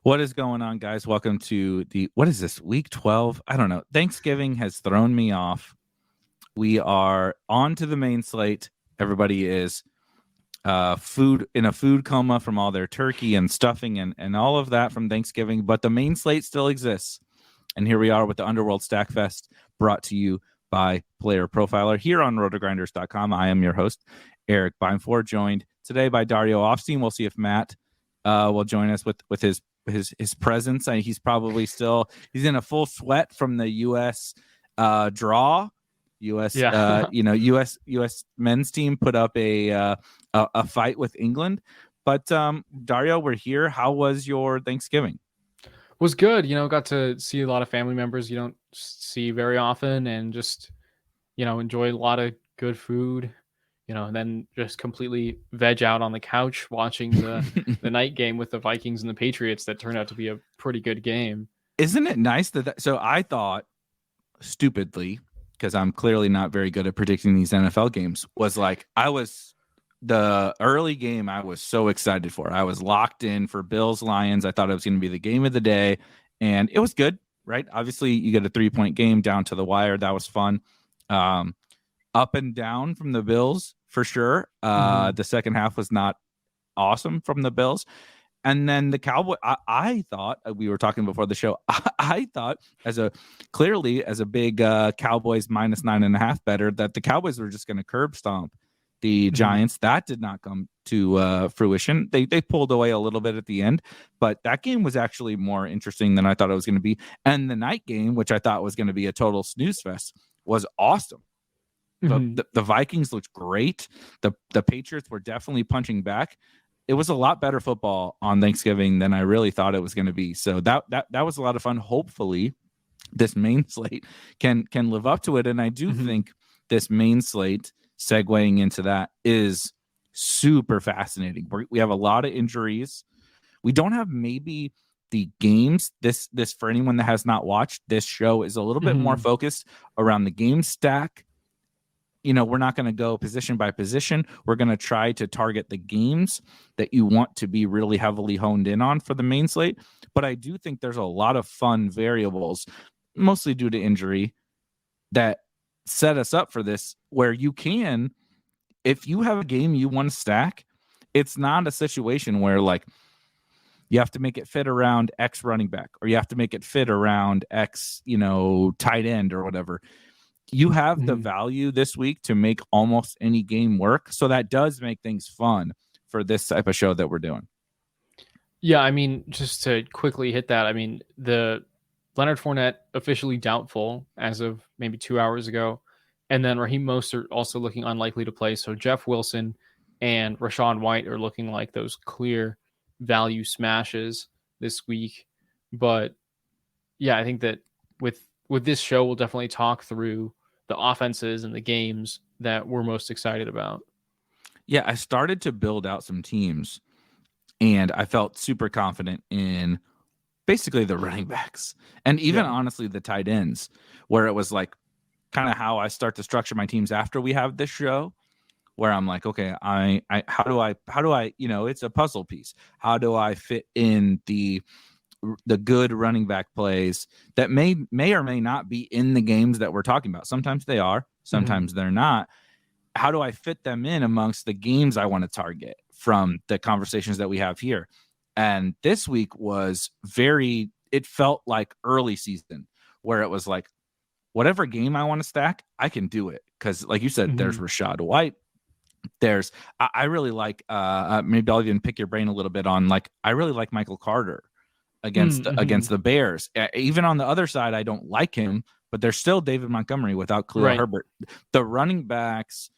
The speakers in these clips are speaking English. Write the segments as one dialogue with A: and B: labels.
A: What is going on, guys? Welcome to what is this, week 12? I don't know. Thanksgiving has thrown me off. We are on to the main slate. Everybody is in a food coma from all their turkey and stuffing and all of that from Thanksgiving, but the main slate still exists. And here we are with the Underworld Stackfest, brought to you by Player Profiler here on RotoGrinders.com. I am your host, Erik Beimfohr, joined today by Dario Offstein. We'll see if Matt will join us with his presence. He's probably he's in a full sweat from the U.S. Draw. U.S. men's team put up a fight with England. But Dario, we're here. How was your Thanksgiving?
B: Was good. Got to see a lot of family members you don't see very often, and just enjoy a lot of good food. And then just completely veg out on the couch watching the night game with the Vikings and the Patriots that turned out to be a pretty good game.
A: Isn't it nice so I thought, stupidly, because I'm clearly not very good at predicting these NFL games, the early game I was so excited for. I was locked in for Bills-Lions. I thought it was going to be the game of the day, and it was good, right? Obviously, you get a 3-point game down to the wire. That was fun. Up and down from the Bills, for sure. The second half was not awesome from the Bills. And then the Cowboys, I thought, we were talking before the show, I thought as a big Cowboys -9.5 better, that the Cowboys were just going to curb stomp the Giants. That did not come to fruition. They pulled away a little bit at the end, but that game was actually more interesting than I thought it was going to be. And the night game, which I thought was going to be a total snooze fest, was awesome. The Vikings looked great. The Patriots were definitely punching back. It was a lot better football on Thanksgiving than I really thought it was going to be. So that was a lot of fun. Hopefully, this main slate can live up to it. And I do think this main slate, segueing into that, is super fascinating. We have a lot of injuries. We don't have maybe the games. This for anyone that has not watched, this show is a little bit more focused around the game stack. We're not going to go position by position. We're going to try to target the games that you want to be really heavily honed in on for the main slate. But I do think there's a lot of fun variables, mostly due to injury, that set us up for this, where you can, if you have a game you want to stack, it's not a situation where you have to make it fit around X running back, or you have to make it fit around X, tight end or whatever. You have the value this week to make almost any game work. So that does make things fun for this type of show that we're doing.
B: Yeah, just to quickly hit that, the Leonard Fournette officially doubtful as of maybe 2 hours ago. And then Raheem Mostert also looking unlikely to play. So Jeff Wilson and Rachaad White are looking like those clear value smashes this week. But yeah, I think that with this show, we'll definitely talk through the offenses and the games that we're most excited about.
A: Yeah, I started to build out some teams, and I felt super confident in basically the running backs, and even honestly the tight ends, where it was kind of how I start to structure my teams after we have this show, where I'm like, okay, how do I it's a puzzle piece. How do I fit in the good running back plays that may or may not be in the games that we're talking about? Sometimes they are, sometimes they're not. How do I fit them in amongst the games I want to target from the conversations that we have here? And this week was it felt like early season, where it was like, whatever game I want to stack, I can do it. Because like you said, there's Rachaad White. I really like, maybe I'll even pick your brain a little bit on, I really like Michael Carter against the Bears. Even on the other side, I don't like him, but there's still David Montgomery without Khalil Herbert. The running backs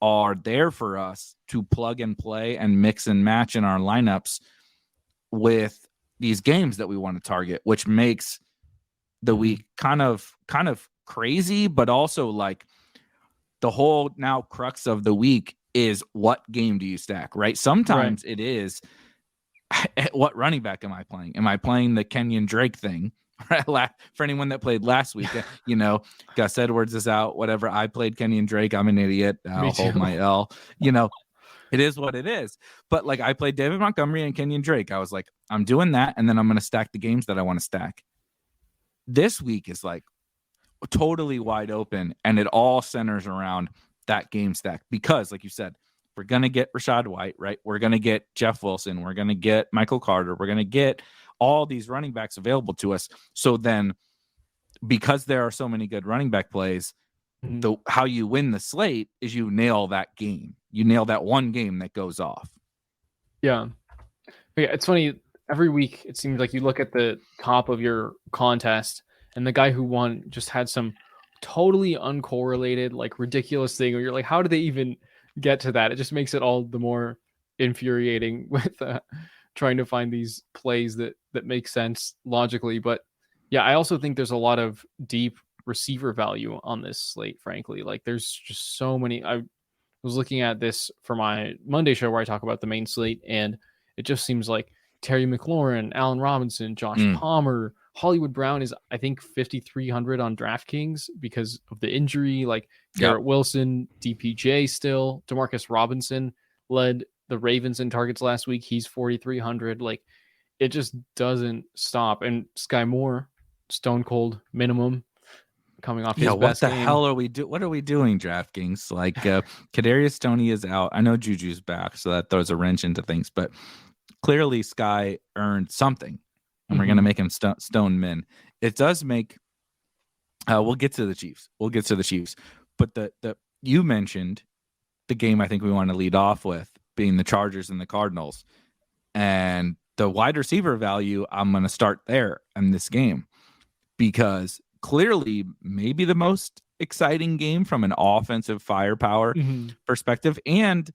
A: are there for us to plug and play and mix and match in our lineups with these games that we want to target, which makes the week kind of crazy, but also the whole now crux of the week is, what game do you stack, right? Sometimes it is, what running back am I playing? Am I playing the Kenyon Drake thing? For anyone that played last week, Gus Edwards is out, whatever. I played Kenyon Drake. I'm an idiot. I'll hold my L. It is what it is. But like I played David Montgomery and Kenyon Drake. I was like, I'm doing that, and then I'm going to stack the games that I want to stack. This week is like totally wide open, and it all centers around that game stack because, like you said, we're going to get Rachaad White, right? We're going to get Jeff Wilson. We're going to get Michael Carter. We're going to get all these running backs available to us. So then, because there are so many good running back plays, how you win the slate is you nail that game. You nail that one game that goes off.
B: Yeah. It's funny. Every week, it seems like you look at the top of your contest, and the guy who won just had some totally uncorrelated, like ridiculous thing where you're like, how did they even get to that? It just makes it all the more infuriating with trying to find these plays that make sense logically. But yeah, I also think there's a lot of deep receiver value on this slate, frankly. Like there's just so many. I was looking at this for my Monday show where I talk about the main slate, and it just seems like Terry McLaurin, Allen Robinson, Josh Palmer, Hollywood Brown is, I think, 5,300 on DraftKings because of the injury. Like Garrett Wilson, DPJ still. Demarcus Robinson led the Ravens in targets last week. He's 4,300. Like it just doesn't stop. And Sky Moore, stone cold minimum, coming off his best game.
A: What the hell are we doing? What are we doing, DraftKings? Like Kadarius Toney is out. I know Juju's back, so that throws a wrench into things. But clearly, Sky earned something, and we're going to make him stone min. It does make. We'll get to the Chiefs. But the you mentioned the game. I think we want to lead off with being the Chargers and the Cardinals, and the wide receiver value. I'm going to start there in this game because clearly maybe the most exciting game from an offensive firepower perspective and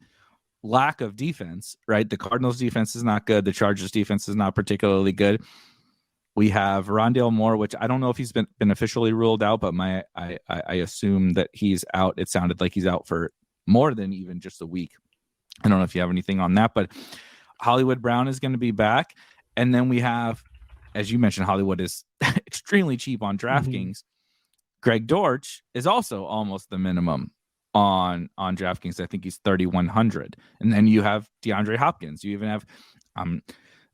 A: lack of defense, right? The Cardinals defense is not good. The Chargers defense is not particularly good. We have Rondale Moore, which I don't know if he's been officially ruled out, but I assume that he's out. It sounded like he's out for more than even just a week. I don't know if you have anything on that, but Hollywood Brown is going to be back. And then we have, as you mentioned, Hollywood is extremely cheap on DraftKings. Greg Dortch is also almost the minimum on DraftKings. I think he's 3,100. And then you have DeAndre Hopkins. You even have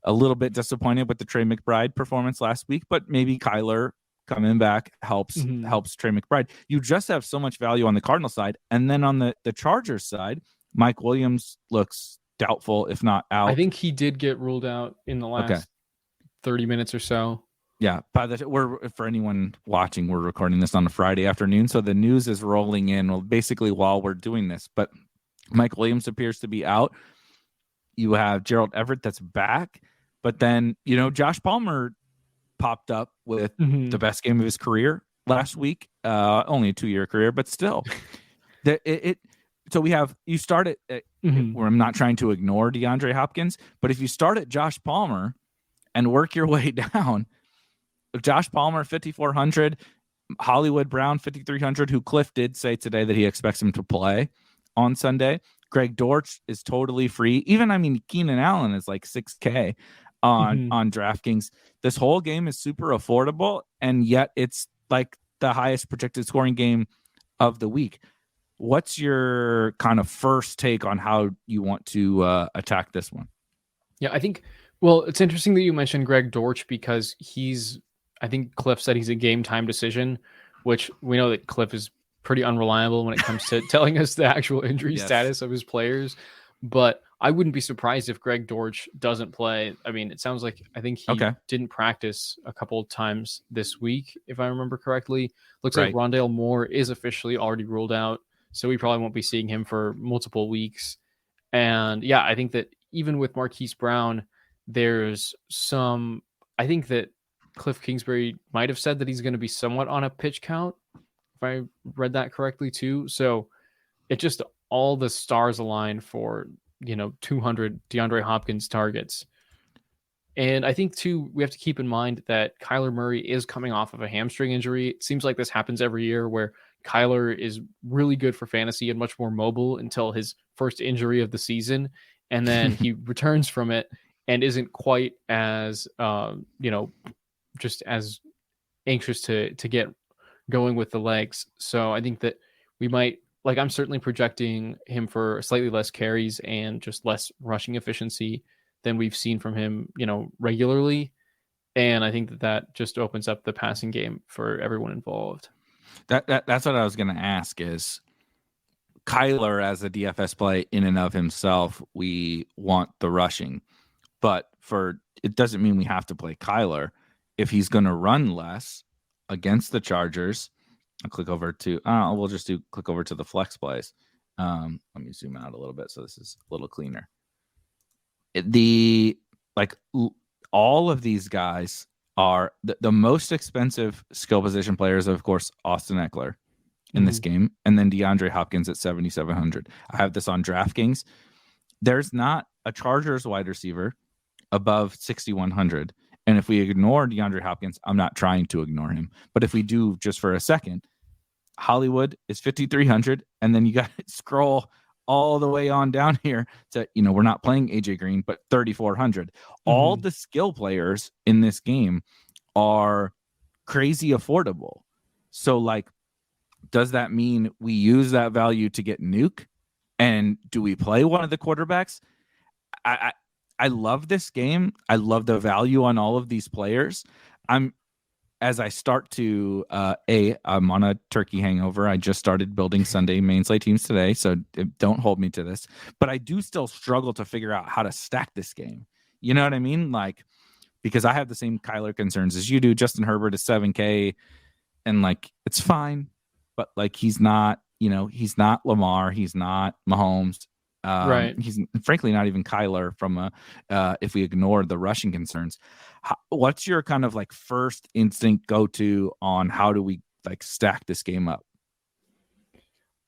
A: a little bit disappointed with the Trey McBride performance last week, but maybe Kyler coming back helps Trey McBride. You just have so much value on the Cardinal side. And then on the Chargers side, Mike Williams looks doubtful, if not out.
B: I think he did get ruled out in the last 30 minutes or so.
A: Yeah, for anyone watching, we're recording this on a Friday afternoon, so the news is rolling in basically while we're doing this. But Mike Williams appears to be out. You have Gerald Everett that's back, but then Josh Palmer popped up with the best game of his career last week. Only a 2-year career, but still, So you start at where I'm not trying to ignore DeAndre Hopkins, but if you start at Josh Palmer and work your way down. Josh Palmer, 5,400. Hollywood Brown, 5,300, who Cliff did say today that he expects him to play on Sunday. Greg Dortch is totally free. Keenan Allen is like $6K on DraftKings. This whole game is super affordable, and yet it's like the highest projected scoring game of the week. What's your kind of first take on how you want to attack this one?
B: Yeah, I think, well, it's interesting that you mentioned Greg Dortch because I think Cliff said he's a game time decision, which we know that Cliff is pretty unreliable when it comes to telling us the actual injury status of his players. But I wouldn't be surprised if Greg Dortch doesn't play. I mean, it sounds like I think he didn't practice a couple of times this week, if I remember correctly. Looks like Rondale Moore is officially already ruled out, so we probably won't be seeing him for multiple weeks. And yeah, I think that even with Marquise Brown, there's some, I think that Cliff Kingsbury might have said that he's going to be somewhat on a pitch count, if I read that correctly too. So it just, all the stars align for, 200 DeAndre Hopkins targets. And I think too, we have to keep in mind that Kyler Murray is coming off of a hamstring injury. It seems like this happens every year where Kyler is really good for fantasy and much more mobile until his first injury of the season. And then he returns from it and isn't quite as, just as anxious to get going with the legs. So I think that we might like I'm certainly projecting him for slightly less carries and just less rushing efficiency than we've seen from him, regularly. And I think that just opens up the passing game for everyone involved.
A: That's what I was going to ask is Kyler as a DFS play in and of himself, we want the rushing, but it doesn't mean we have to play Kyler if he's going to run less against the Chargers. I'll click over to click over to the flex plays. Let me zoom out a little bit so this is a little cleaner. All of these guys are the most expensive skill position players, of course, Austin Eckler in this game, and then DeAndre Hopkins at 7,700. I have this on DraftKings. There's not a Chargers wide receiver above 6,100. And if we ignore DeAndre Hopkins, I'm not trying to ignore him, but if we do just for a second, Hollywood is 5,300. And then you got to scroll all the way on down here to, we're not playing AJ Green, but 3,400. All the skill players in this game are crazy affordable. So does that mean we use that value to get Nuke? And do we play one of the quarterbacks? I love this game. I love the value on all of these players. As I start to I'm on a turkey hangover. I just started building Sunday main slate teams today, so don't hold me to this. But I do still struggle to figure out how to stack this game. You know what I mean? Because I have the same Kyler concerns as you do. Justin Herbert is 7K, and it's fine, but he's not. He's not Lamar. He's not Mahomes.
B: Right.
A: He's frankly not even Kyler from if we ignore the rushing concerns. What's your kind of first instinct go-to on how do we stack this game up?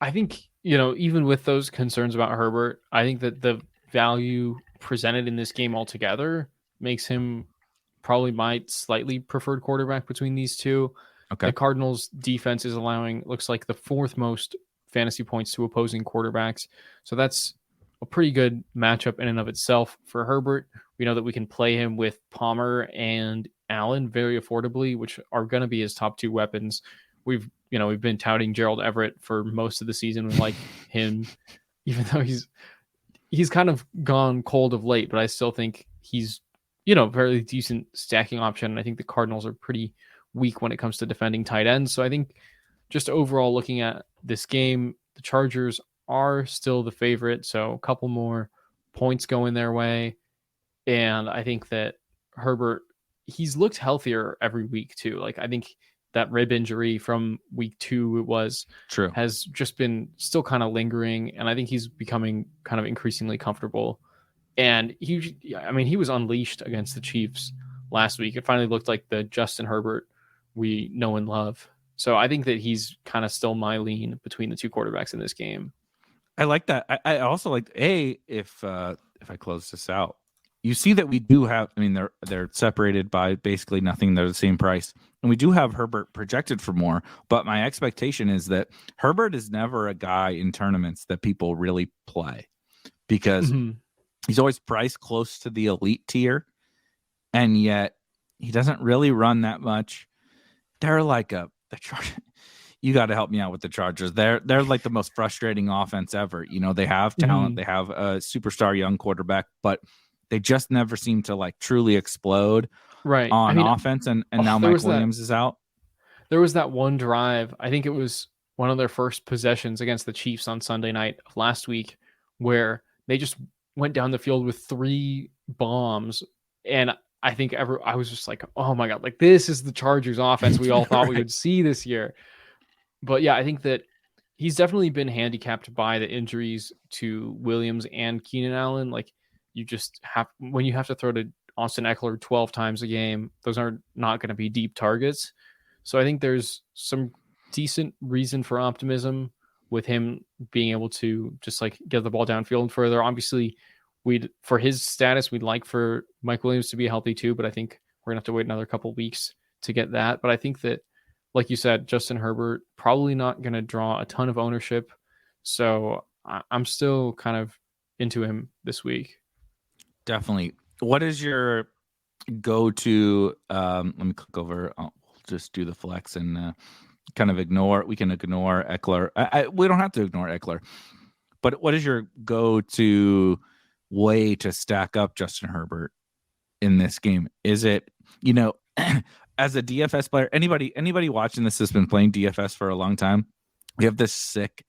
B: I think, even with those concerns about Herbert, I think that the value presented in this game altogether makes him probably my slightly preferred quarterback between these two.
A: Okay.
B: The Cardinals defense is allowing, looks like, the fourth most fantasy points to opposing quarterbacks. So that's a pretty good matchup in and of itself for Herbert. We know that we can play him with Palmer and Allen very affordably, which are going to be his top two weapons. We've been touting Gerald Everett for most of the season. We like him, even though he's kind of gone cold of late, but I still think he's, very decent stacking option. I think the Cardinals are pretty weak when it comes to defending tight ends. So I think just overall looking at this game, the Chargers are still the favorite. So a couple more points going their way. And I think that Herbert, he's looked healthier every week too. I think that rib injury from week 2 has just been still kind of lingering. And I think he's becoming kind of increasingly comfortable. And he was unleashed against the Chiefs last week. It finally looked like the Justin Herbert we know and love. So I think that he's kind of still my lean between the two quarterbacks in this game.
A: I like that. I also like if I close this out, you see that we do have. I mean, they're separated by basically nothing. They're the same price, and we do have Herbert projected for more. But my expectation is that Herbert is never a guy in tournaments that people really play because he's always priced close to the elite tier, and yet he doesn't really run that much. They're you got to help me out with the Chargers. They're like the most frustrating offense ever. They have talent. They have a superstar young quarterback, but they just never seem to truly explode on offense. And now Mike Williams is out.
B: There was that one drive. I think it was one of their first possessions against the Chiefs on Sunday night of last week where they just went down the field with 3 bombs. And I think I was just like, oh my God, this is the Chargers offense we all thought we would see this year. But yeah, I think that he's definitely been handicapped by the injuries to Williams and Keenan Allen. You just when you have to throw to Austin Eckler 12 times a game, those are not going to be deep targets. So I think there's some decent reason for optimism with him being able to just get the ball downfield further. Obviously, for his status, we'd like for Mike Williams to be healthy too, but I think we're gonna have to wait another couple weeks to get that. But I think that, like you said, Justin Herbert probably not going to draw a ton of ownership. So I'm still kind of into him this week.
A: Definitely. What is your go-to? Let me click over. I'll just do the flex and kind of ignore. We can ignore Eckler. We don't have to ignore Eckler. But what is your go-to way to stack up Justin Herbert in this game? Is it, as a DFS player, anybody watching this has been playing DFS for a long time. We have this sick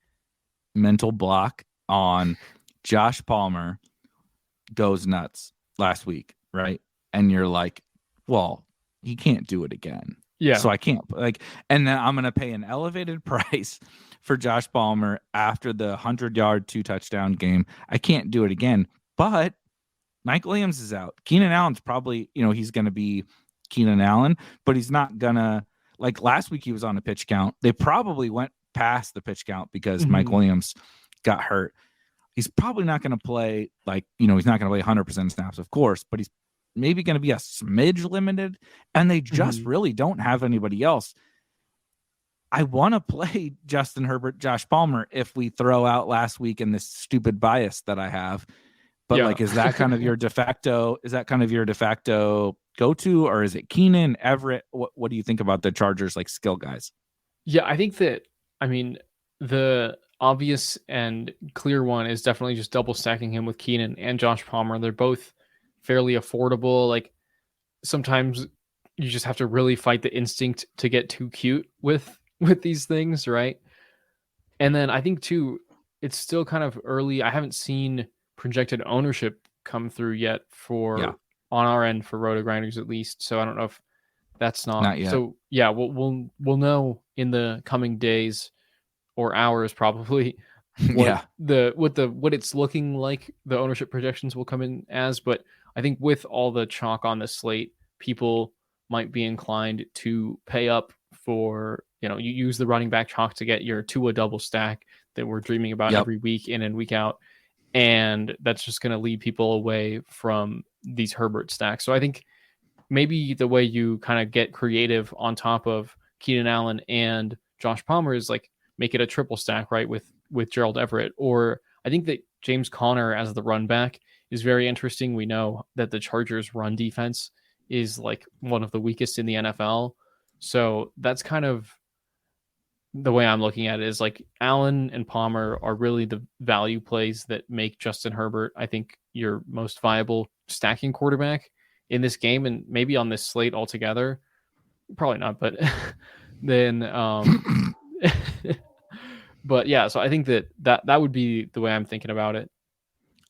A: mental block on Josh Palmer goes nuts last week, right? And you're like, well, he can't do it again.
B: Yeah.
A: So I can't and then I'm going to pay an elevated price for Josh Palmer after the 100-yard 2-touchdown game. I can't do it again. But Mike Williams is out. Keenan Allen's probably, he's going to be Keenan Allen, but he's not going to, like last week he was on a pitch count. They probably went past the pitch count because Mike Williams got hurt. He's probably not going to play he's not going to play 100% snaps, of course, but he's maybe going to be a smidge limited, and they just really don't have anybody else. I want to play Justin Herbert, Josh Palmer if we throw out last week and this stupid bias that I have. But is that kind of your de facto? Is that kind of your de facto go-to, or is it Keenan, Everett? What do you think about the Chargers skill guys?
B: Yeah, I think that, the obvious and clear one is definitely just double stacking him with Keenan and Josh Palmer. They're both fairly affordable. Sometimes you just have to really fight the instinct to get too cute with these things, right? And then I think too, it's still kind of early. I haven't seen projected ownership come through yet on our end for RotoGrinders at least. So I don't know if that's not
A: yet.
B: So yeah, we'll know in the coming days or hours probably what it's looking like the ownership projections will come in as. But I think with all the chalk on the slate, people might be inclined to pay up for, you use the running back chalk to get your Tua double stack that we're dreaming about every week in and week out. And that's just going to lead people away from these Herbert stacks. So I think maybe the way you kind of get creative on top of Keenan Allen and Josh Palmer is make it a triple stack, right? With Gerald Everett. Or I think that James Conner as the run back is very interesting. We know that the Chargers run defense is one of the weakest in the NFL. So that's kind of the way I'm looking at it, is Allen and Palmer are really the value plays that make Justin Herbert, I think, your most viable stacking quarterback in this game, and maybe on this slate altogether. Probably not, but then but yeah, so I think that would be the way I'm thinking about it.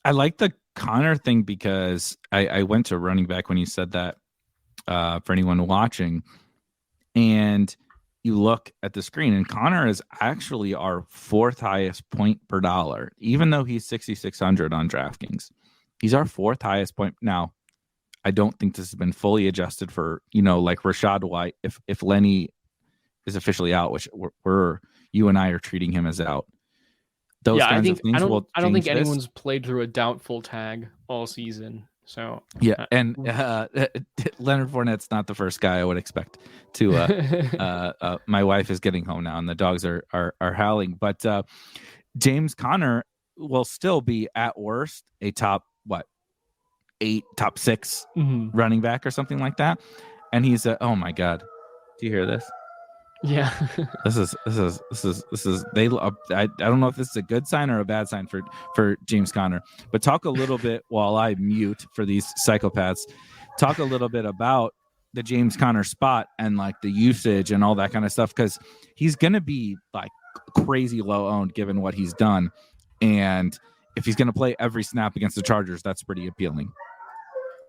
A: I like the Connor thing because I went to running back when you said that, for anyone watching, and you look at the screen, and Connor is actually our fourth highest point per dollar, even though he's 6,600 on DraftKings. He's our fourth highest point. Now, I don't think this has been fully adjusted for, Rachaad White, if Lenny is officially out, which you and I are treating him as out. Those kinds of things will change.
B: I don't think anyone's played through a doubtful tag all season. So
A: yeah, and Leonard Fournette's not the first guy I would expect to. My wife is getting home now, and the dogs are howling. But James Conner will still be at worst a top 8, top 6 running back or something like that, and he's oh my god, do you hear this?
B: Yeah.
A: this is they I don't know if this is a good sign or a bad sign for James Conner, but talk a little bit while I mute for these psychopaths. Talk a little bit about the James Conner spot and the usage and all that kind of stuff, because he's going to be crazy low owned given what he's done, and if he's going to play every snap against the Chargers, that's pretty appealing.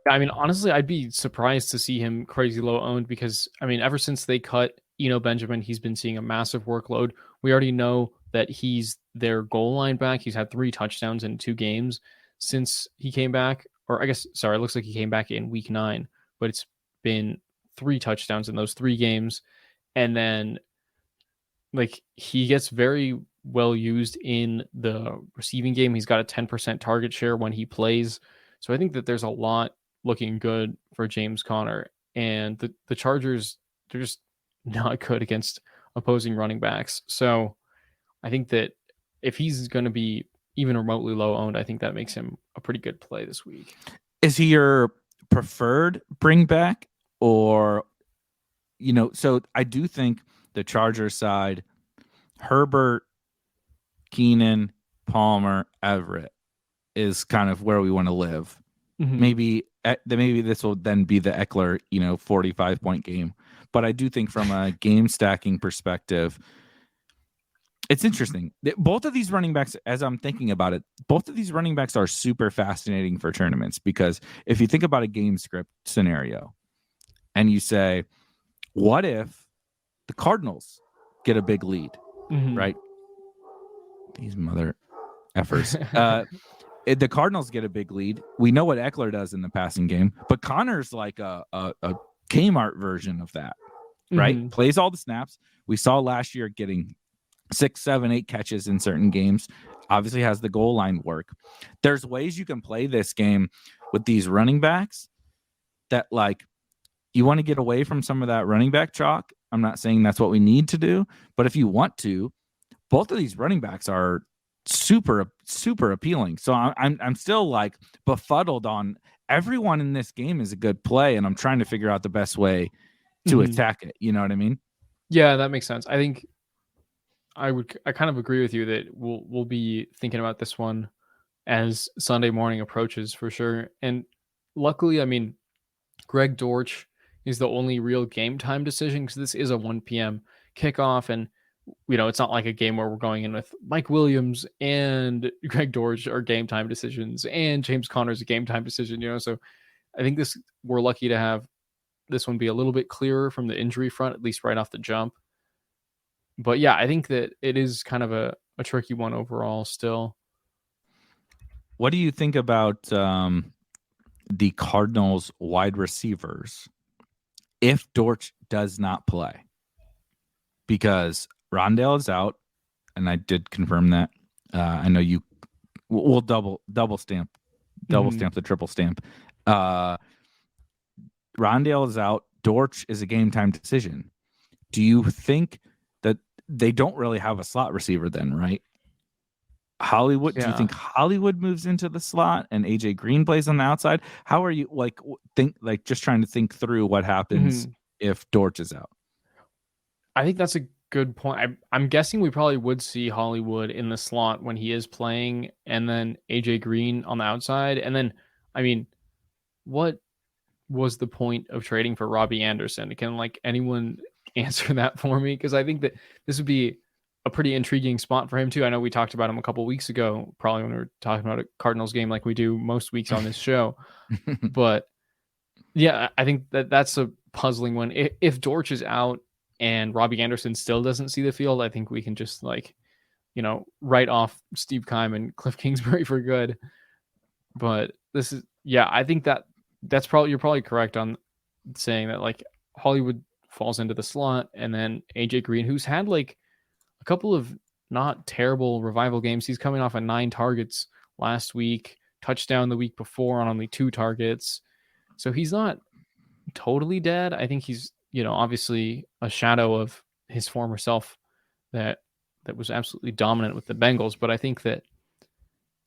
B: Honestly, I'd be surprised to see him crazy low owned because, ever since they cut Eno Benjamin, he's been seeing a massive workload. We already know that he's their goal line back. He's had 3 touchdowns in 2 games since he came back. Or it looks like he came back in week 9, but it's been 3 touchdowns in those 3 games. And then he gets very well used in the receiving game. He's got a 10% target share when he plays. So I think that there's a lot looking good for James Conner. And the Chargers, they're just not good against opposing running backs. So I think that if he's going to be even remotely low owned, I think that makes him a pretty good play this week.
A: Is he your preferred bring back, or, so I do think the Chargers side, Herbert, Keenan, Palmer, Everett is kind of where we want to live.
B: Mhm.
A: Maybe this will then be the Eckler, 45-point game. But I do think from a game stacking perspective, it's interesting. Both of these running backs, as I'm thinking about it, both of these running backs are super fascinating for tournaments, because if you think about a game script scenario and you say, what if the Cardinals get a big lead, right? These mother effers. The Cardinals get a big lead. We know what Eckler does in the passing game, but Connor's like a Kmart version of that, right? Plays all the snaps. We saw last year getting 6, 7, 8 catches in certain games. Obviously has the goal line work. There's ways you can play this game with these running backs that, like, you want to get away from some of that running back chalk. I'm not saying that's what we need to do, but if you want to, both of these running backs are super appealing. So I'm still like befuddled on everyone in this game is a good play, and I'm trying to figure out the best way to attack it. You know what I mean?
B: Yeah, that makes sense. I think I kind of agree with you that we'll be thinking about this one as Sunday morning approaches for sure. And luckily, I mean, Greg Dortch is the only real game time decision, because this is a 1 p.m. kickoff, and it's not like a game where we're going in with Mike Williams and Greg Dortch are game time decisions and James Conner's a game time decision, so I think we're lucky to have this one be a little bit clearer from the injury front, at least right off the jump. But yeah, I think that it is kind of a tricky one overall still.
A: What do you think about the Cardinals wide receivers if Dortch does not play? Because Rondale is out, and I did confirm that. I know you will double stamp the triple stamp. Rondale is out. Dortch is a game time decision. Do you think that they don't really have a slot receiver then, right? Hollywood, Do you think Hollywood moves into the slot and AJ Green plays on the outside? How are you just trying to think through what happens if Dortch is out?
B: I think that's a good point. I'm guessing we probably would see Hollywood in the slot when he is playing, and then AJ Green on the outside. And then, I mean, what was the point of trading for Robbie Anderson? Can anyone answer that for me? Because I think that this would be a pretty intriguing spot for him too. I know we talked about him a couple weeks ago, probably when we were talking about a Cardinals game like we do most weeks on this show. But yeah, I think that's a puzzling one. If Dortch is out and Robbie Anderson still doesn't see the field, I think we can just write off Steve Keim and Cliff Kingsbury for good. But I think that's probably, you're probably correct on saying that Hollywood falls into the slot, and then AJ Green, who's had a couple of not terrible revival games. He's coming off 9 targets last week, touchdown the week before on only 2 targets. So he's not totally dead. I think he's, obviously a shadow of his former self that was absolutely dominant with the Bengals. But I think that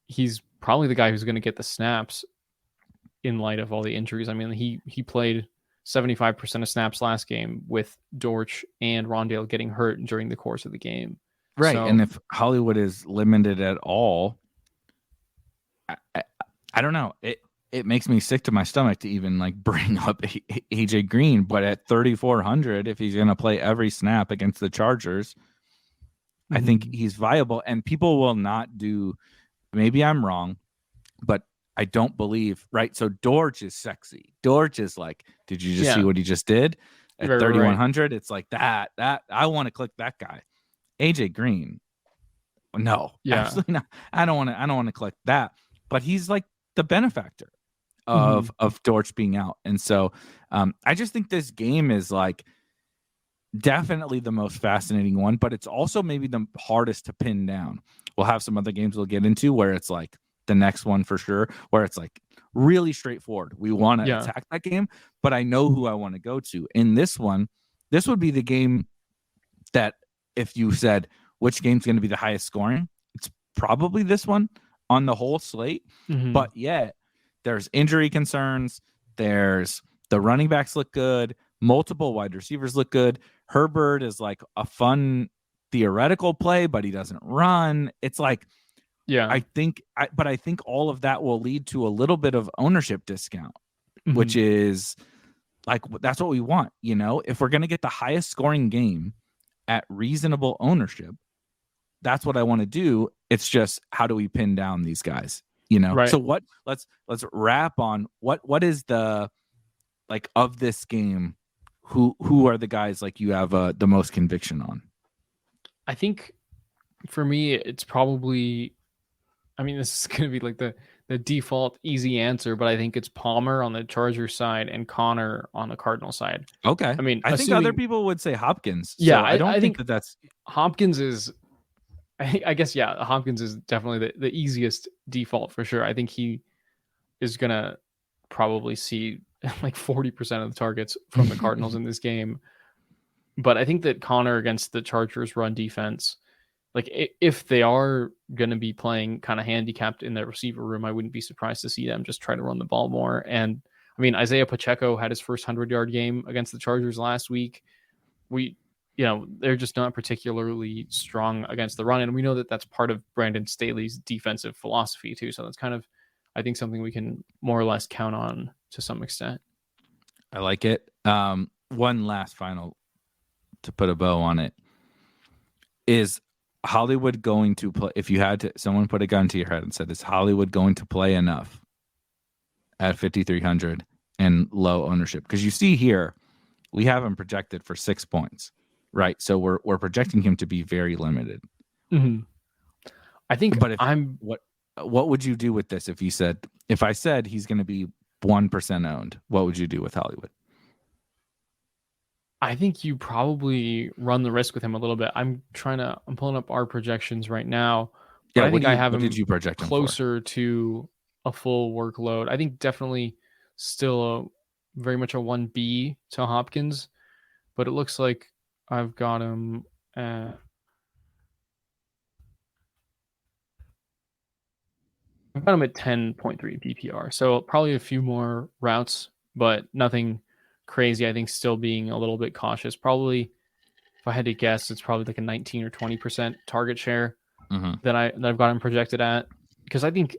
B: he's probably the guy who's going to get the snaps in light of all the injuries. I mean, he played 75% of snaps last game with Dortch and Rondale getting hurt during the course of the game.
A: Right. So, and if Hollywood is limited at all, I don't know. It makes me sick to my stomach to even bring up AJ Green, but at 3,400, if he's going to play every snap against the Chargers, I think he's viable. And people will not do, maybe I'm wrong, but I don't believe, right? So Dortch is sexy. Dortch is did you just see what he just did at 3,100? Right. It's that I want to click that guy. AJ Green, no, absolutely not. I don't want to click that. But he's the benefactor of Dortch being out, and so I just think this game is definitely the most fascinating one, but it's also maybe the hardest to pin down. We'll have some other games we'll get into where it's the next one for sure, where it's really straightforward. We want to attack that game, but I know who I want to go to. In this one, this would be the game that if you said which game's going to be the highest scoring, it's probably this one on the whole slate. But yet there's injury concerns. There's the running backs look good. Multiple wide receivers look good. Herbert is like a fun theoretical play, but he doesn't run. It's like,
B: Yeah.
A: I think all of that will lead to a little bit of ownership discount, which is like, that's what we want. If we're going to get the highest scoring game at reasonable ownership, that's what I want to do. It's just, how do we pin down these guys?
B: Right.
A: So let's wrap on what is the, like, of this game, who are the guys like you have the most conviction on?
B: I think for me, it's probably, I mean, this is going to be like the default easy answer, but I think it's Palmer on the Chargers side and Connor on the Cardinal side.
A: Okay.
B: I mean,
A: I think other people would say Hopkins.
B: Yeah,
A: So I don't think that's
B: Hopkins is, I guess, yeah, Hopkins is definitely the easiest default for sure. I think he is going to probably see like 40% of the targets from the Cardinals in this game. But I think that Connor against the Chargers run defense, like if they are going to be playing kind of handicapped in their receiver room, I wouldn't be surprised to see them just try to run the ball more. And I mean, Isaiah Pacheco had his first 100-yard game against the Chargers last week. They're just not particularly strong against the run. And we know that that's part of Brandon Staley's defensive philosophy too. So that's kind of, I think, something we can more or less count on to some extent.
A: I like it. One last final to put a bow on it. Is Hollywood going to play? If you had to, someone put a gun to your head and said, is Hollywood going to play enough at 5,300 and low ownership? Because you see here, we have him projected for 6 points, right? So we're projecting him to be very limited.
B: Mm-hmm. I think,
A: but what would you do with this if I said he's going to be 1% owned? What would you do with Hollywood?
B: I think you probably run the risk with him a little bit. I'm pulling up our projections right now. But
A: Yeah,
B: I think I have him
A: did you project
B: closer to a full workload. I think definitely still very much a 1B to Hopkins, but it looks like I've got him at, I've got him at 10.3 PPR. So probably a few more routes, but nothing crazy. I think still being a little bit cautious. Probably, if I had to guess, it's probably like a 19 or 20% target share that I've got him projected at. Because I think,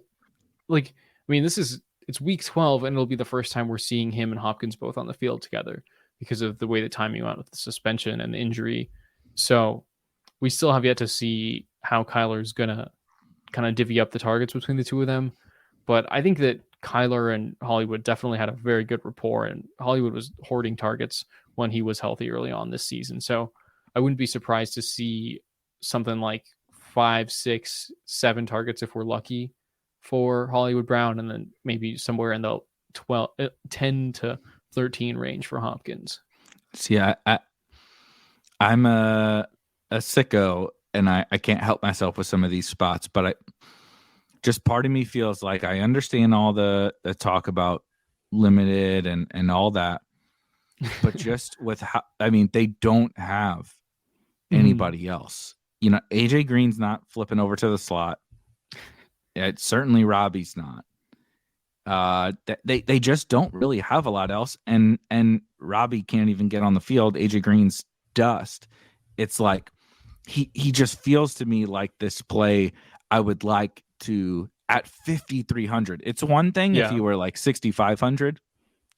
B: it's week 12, and it'll be the first time we're seeing him and Hopkins both on the field together because of the way the timing went with the suspension and the injury. So we still have yet to see how Kyler's gonna kind of divvy up the targets between the two of them. But I think that Kyler and Hollywood definitely had a very good rapport, and Hollywood was hoarding targets when he was healthy early on this season. So I wouldn't be surprised to see something like 5, 6, 7 targets if we're lucky for Hollywood Brown, and then maybe somewhere in the 10 to 13 range for Hopkins.
A: See, I'm a sicko, and I can't help myself with some of these spots, but just part of me feels like I understand all the talk about limited and all that, but just with how, I mean, they don't have anybody else. AJ Green's not flipping over to the slot. Certainly Robbie's not. They just don't really have a lot else, and Robbie can't even get on the field. AJ Green's dust. It's like he just feels to me like this play I would like to at 5,300. It's one thing if you were like 6,500,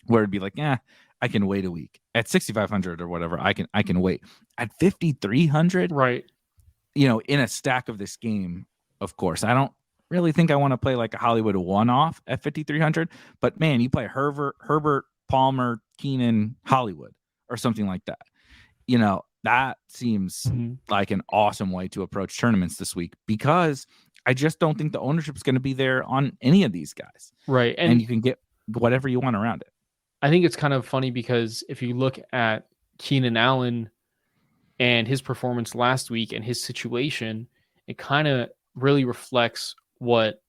A: where it'd be like, I can wait a week. At 6,500 or whatever, I can wait. At 5,300,
B: right?
A: In a stack of this game, of course, I don't really think I want to play like a Hollywood one-off at 5,300. But man, you play Herbert, Palmer, Keenan, Hollywood, or something like that. That seems like an awesome way to approach tournaments this week, because I just don't think the ownership is going to be there on any of these guys.
B: Right.
A: And you can get whatever you want around it.
B: I think it's kind of funny because if you look at Keenan Allen and his performance last week and his situation, it kind of really reflects what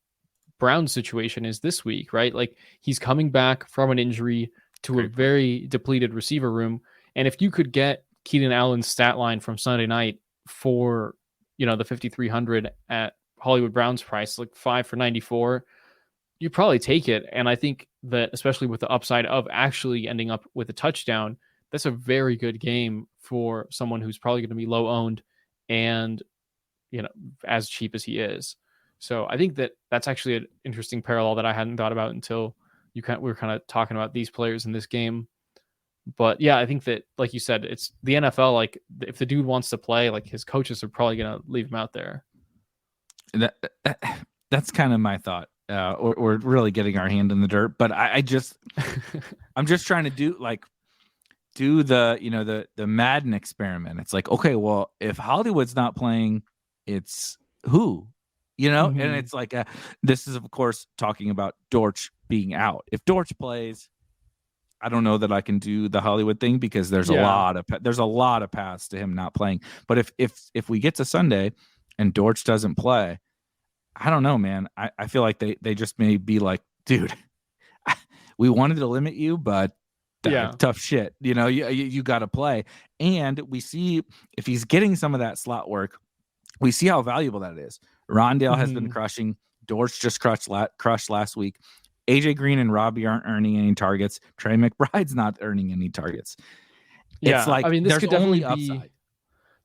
B: Brown's situation is this week, right? Like, he's coming back from an injury to a very depleted receiver room. And if you could get Keenan Allen's stat line from Sunday night for, the 5,300 at Hollywood Brown's price, like 5 for 94, you probably take it. And I think that especially with the upside of actually ending up with a touchdown, that's a very good game for someone who's probably going to be low owned and, as cheap as he is. So I think that that's actually an interesting parallel that I hadn't thought about until we were kind of talking about these players in this game. But yeah, I think that, like you said, it's the NFL. Like, if the dude wants to play, like, his coaches are probably going to leave him out there.
A: That's kind of my thought. We're really getting our hand in the dirt, but I'm just trying to do the the Madden experiment. It's like, okay, well, if Hollywood's not playing, it's who, and it's like, this is of course talking about Dortch being out. If Dortch plays, I don't know that I can do the Hollywood thing because there's a lot of paths to him not playing. But if we get to Sunday and Dortch doesn't play, I don't know, man. I feel like they just may be like, dude, we wanted to limit you, but tough shit. You got to play. And we see if he's getting some of that slot work, we see how valuable that is. Rondale has been crushing. Dortch just crushed last week. AJ Green and Robbie aren't earning any targets. Trey McBride's not earning any targets.
B: Yeah,
A: it's like,
B: I mean, this could definitely
A: upside.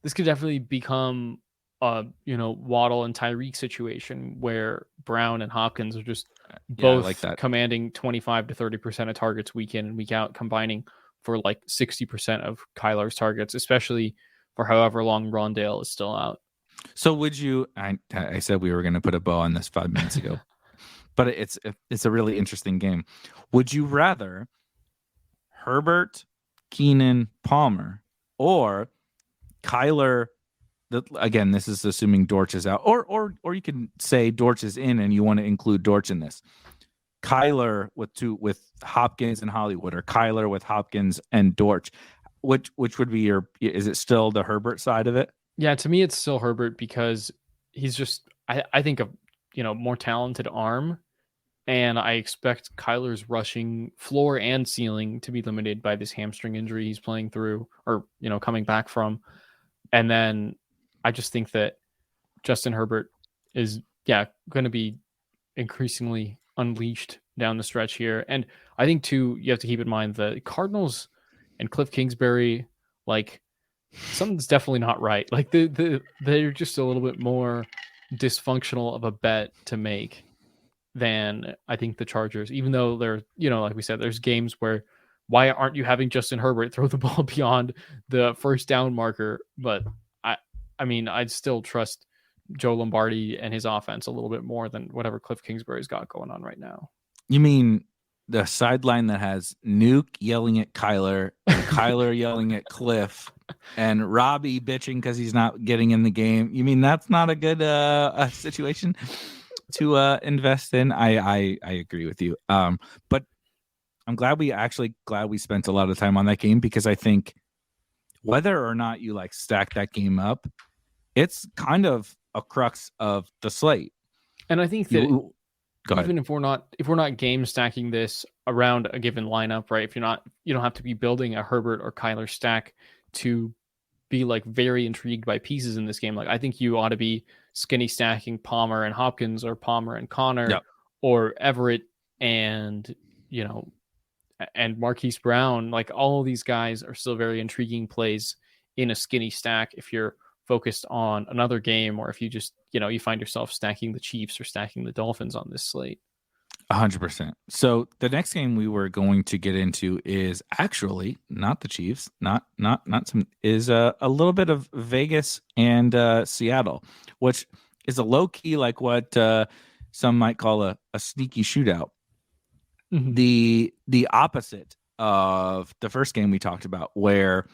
B: This could definitely become a Waddle and Tyreek situation where Brown and Hopkins are just both
A: like that,
B: commanding 25 to 30% of targets week in and week out, combining for like 60% of Kyler's targets, especially for however long Rondale is still out.
A: So would you? I said we were going to put a bow on this 5 minutes ago. But it's a really interesting game. Would you rather Herbert, Keenan, Palmer, or Kyler? Again, this is assuming Dortch is out, or you can say Dortch is in, and you want to include Dortch in this. Kyler with Hopkins and Hollywood, or Kyler with Hopkins and Dortch. Which would be is it still the Herbert side of it?
B: Yeah, to me, it's still Herbert because he's just, I think, a more talented arm. And I expect Kyler's rushing floor and ceiling to be limited by this hamstring injury he's playing through or, coming back from. And then I just think that Justin Herbert is, going to be increasingly unleashed down the stretch here. And I think, too, you have to keep in mind the Cardinals and Cliff Kingsbury, like, something's definitely not right. Like, they're just a little bit more dysfunctional of a bet to make than I think the Chargers, even though they're, like we said, there's games where why aren't you having Justin Herbert throw the ball beyond the first down marker? But I mean, I'd still trust Joe Lombardi and his offense a little bit more than whatever Cliff Kingsbury's got going on right now.
A: You mean the sideline that has Nuke yelling at Kyler, and Kyler yelling at Cliff, and Robbie bitching because he's not getting in the game? You mean that's not a good situation to invest in? I agree with you. But I'm glad we spent a lot of time on that game, because I think whether or not you stack that game up, it's kind of a crux of the slate.
B: And I think that even if we're not game stacking this around a given lineup, right? If you don't have to be building a Herbert or Kyler stack to be very intrigued by pieces in this game. I think you ought to be skinny stacking Palmer and Hopkins, or Palmer and Connor, or Everett and and Marquise Brown. All of these guys are still very intriguing plays in a skinny stack if you're focused on another game, or if you just you find yourself stacking the Chiefs or stacking the Dolphins on this slate.
A: 100%. So the next game we were going to get into is actually not the Chiefs, not is a little bit of Vegas and Seattle, which is a low key, what some might call a sneaky shootout. Mm-hmm. The opposite of the first game we talked about, where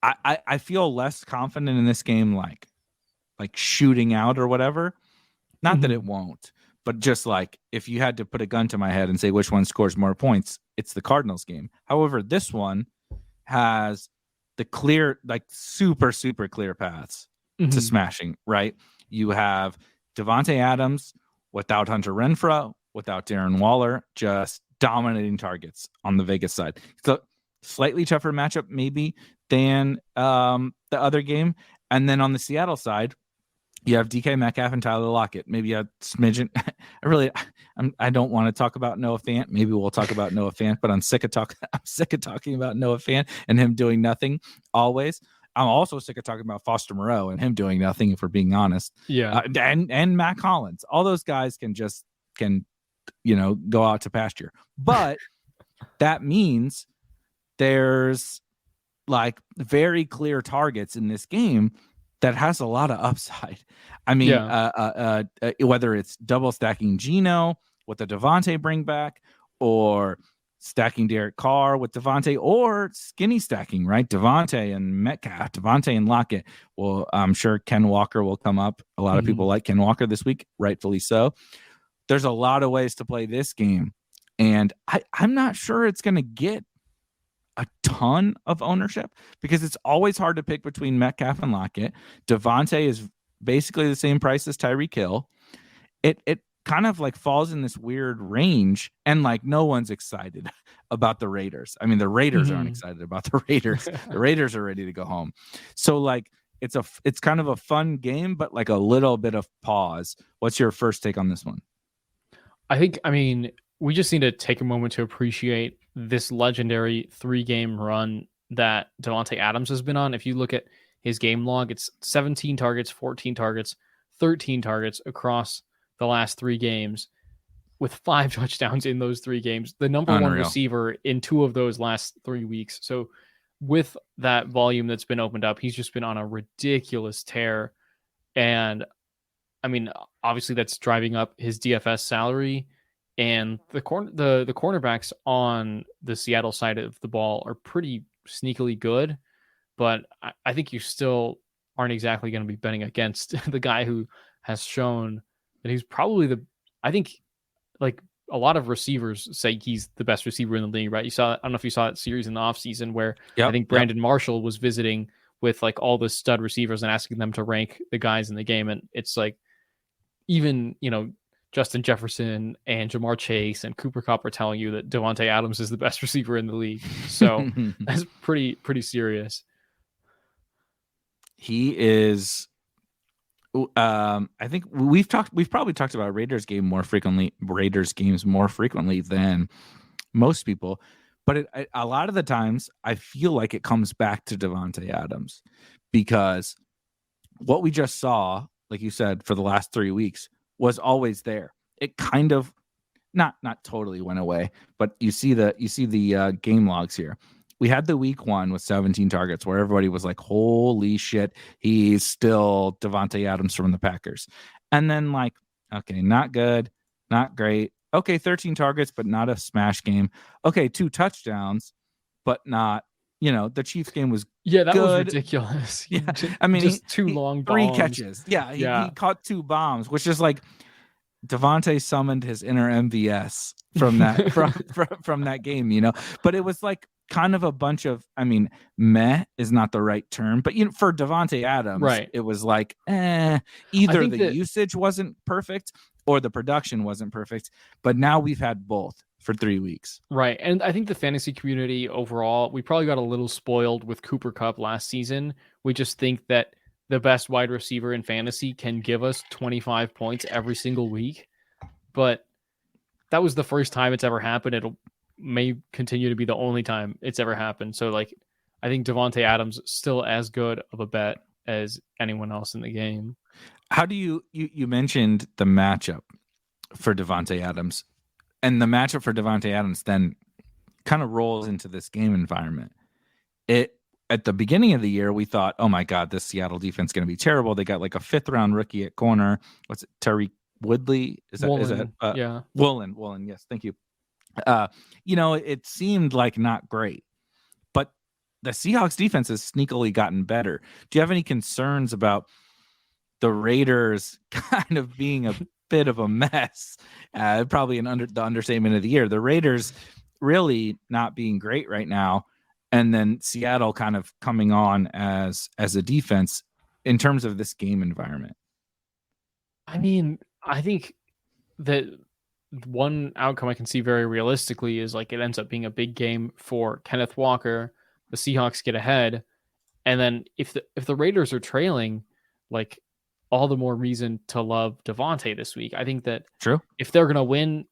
A: I feel less confident in this game, like shooting out or whatever. Not that it won't. But just if you had to put a gun to my head and say which one scores more points, it's the Cardinals game. However, this one has the clear, super, super clear paths to smashing, right? You have Devontae Adams without Hunter Renfrow, without Darren Waller, just dominating targets on the Vegas side. So slightly tougher matchup maybe than the other game. And then on the Seattle side, You have DK Metcalf and Tyler Lockett. Maybe a smidgen. I don't want to talk about Noah Fant. Maybe we'll talk about Noah Fant, but I'm sick of talking about Noah Fant and him doing nothing always. I'm also sick of talking about Foster Moreau and him doing nothing, if we're being honest.
B: Yeah.
A: And Matt Collins. All those guys can go out to pasture. But that means there's like very clear targets in this game that has a lot of upside. I mean, whether it's double stacking Geno with the Devontae bring back, or stacking Derek Carr with Devontae, or skinny stacking, right? Devontae and Metcalf, Devontae and Lockett. Well, I'm sure Ken Walker will come up. A lot of people like Ken Walker this week, rightfully so. There's a lot of ways to play this game, and I'm not sure it's going to get a ton of ownership because it's always hard to pick between Metcalf and Lockett. Devontae is basically the same price as Tyreek Hill. It kind of like falls in this weird range, and like no one's excited about the Raiders. I mean, the Raiders aren't excited about the Raiders. The Raiders are ready to go home. So like it's kind of a fun game, but like a little bit of pause. What's your first take on this one?
B: I mean, we just need to take a moment to appreciate this legendary 3-game run that Davante Adams has been on. If you look at his game log, it's 17 targets, 14 targets, 13 targets across the last 3 games with 5 touchdowns in those 3 games. The number one receiver in 2 of those last 3 weeks. So with that volume that's been opened up, he's just been on a ridiculous tear. And I mean, obviously that's driving up his DFS salary. And the cornerbacks on the Seattle side of the ball are pretty sneakily good, but I think you still aren't exactly going to be betting against the guy who has shown that he's probably I think like a lot of receivers say he's the best receiver in the league, right? I don't know if you saw that series in the offseason where I think Brandon Marshall was visiting with like all the stud receivers and asking them to rank the guys in the game. And it's like, even, Justin Jefferson and Jamar Chase and Cooper Kupp are telling you that Davante Adams is the best receiver in the league. So that's pretty serious.
A: He is. I think we've probably talked about Raiders games more frequently than most people, but a lot of the times I feel like it comes back to Davante Adams, because what we just saw, like you said, for the last 3 weeks was always there. It kind of not totally went away, but you see the game logs here. We had the week 1 with 17 targets where everybody was like, holy shit, he's still Davante Adams from the Packers. And then like, okay, not good, not great. Okay, 13 targets, but not a smash game. Okay, 2 touchdowns, but not, the Chiefs game was
B: that
A: good.
B: was ridiculous.
A: Yeah, I mean,
B: just 2 long bombs.
A: 3 catches. Yeah, he caught 2 bombs, which is like Davante summoned his inner MVS from that from that game, But it was like kind of a bunch of, I mean, meh is not the right term, but for Davante Adams,
B: right,
A: it was like either the usage wasn't perfect or the production wasn't perfect. But now we've had both for 3 weeks.
B: Right. And I think the fantasy community overall, we probably got a little spoiled with Cooper Kupp last season. We just think that the best wide receiver in fantasy can give us 25 points every single week. But that was the first time it's ever happened. It may continue to be the only time it's ever happened. So like, I think Davante Adams is still as good of a bet as anyone else in the game.
A: How do you mentioned the matchup for Davante Adams, and the matchup for Davante Adams then kind of rolls into this game environment. At the beginning of the year, we thought, oh my God, this Seattle defense is going to be terrible. They got like a 5th round rookie at corner. What's it? Tariq Woodley?
B: Yeah.
A: Woolen. Yes. Thank you. It seemed like not great, but the Seahawks defense has sneakily gotten better. Do you have any concerns about the Raiders kind of being a bit of a mess? Probably the understatement of the year. The Raiders really not being great right now, and then Seattle kind of coming on as a defense in terms of this game environment.
B: I mean, I think that one outcome I can see very realistically is like it ends up being a big game for Kenneth Walker. The Seahawks get ahead, and then if the Raiders are trailing, like all the more reason to love Devontae this week. I think that
A: True.
B: if they're going to win,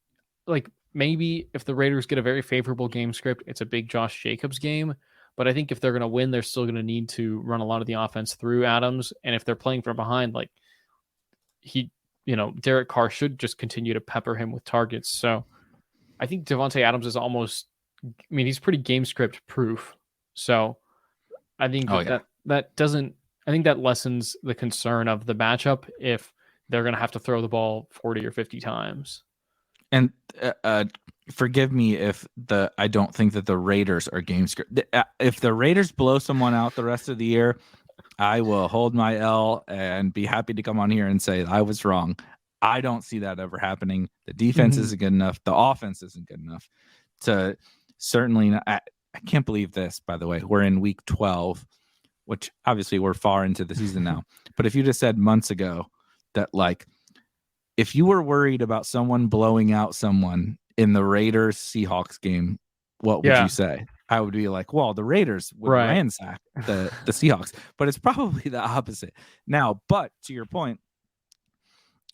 B: like maybe if the Raiders get a very favorable game script, it's a big Josh Jacobs game. But I think if they're going to win, they're still going to need to run a lot of the offense through Adams. And if they're playing from behind, like Derek Carr should just continue to pepper him with targets. So I think Devontae Adams is almost, he's pretty game script proof. So I think that doesn't, I think that lessens the concern of the matchup if they're going to have to throw the ball 40 or 50 times.
A: And forgive me if I don't think that the Raiders are game script. If the Raiders blow someone out the rest of the year, I will hold my L and be happy to come on here and say I was wrong. I don't see that ever happening. The defense isn't good enough. The offense isn't good enough to certainly not. I can't believe this, by the way. We're in week 12, which obviously we're far into the season now. But if you just said months ago that, like, if you were worried about someone blowing out someone in the Raiders Seahawks game, what would you say? I would be like, well, the Raiders would ransack the Seahawks, but it's probably the opposite now. But to your point,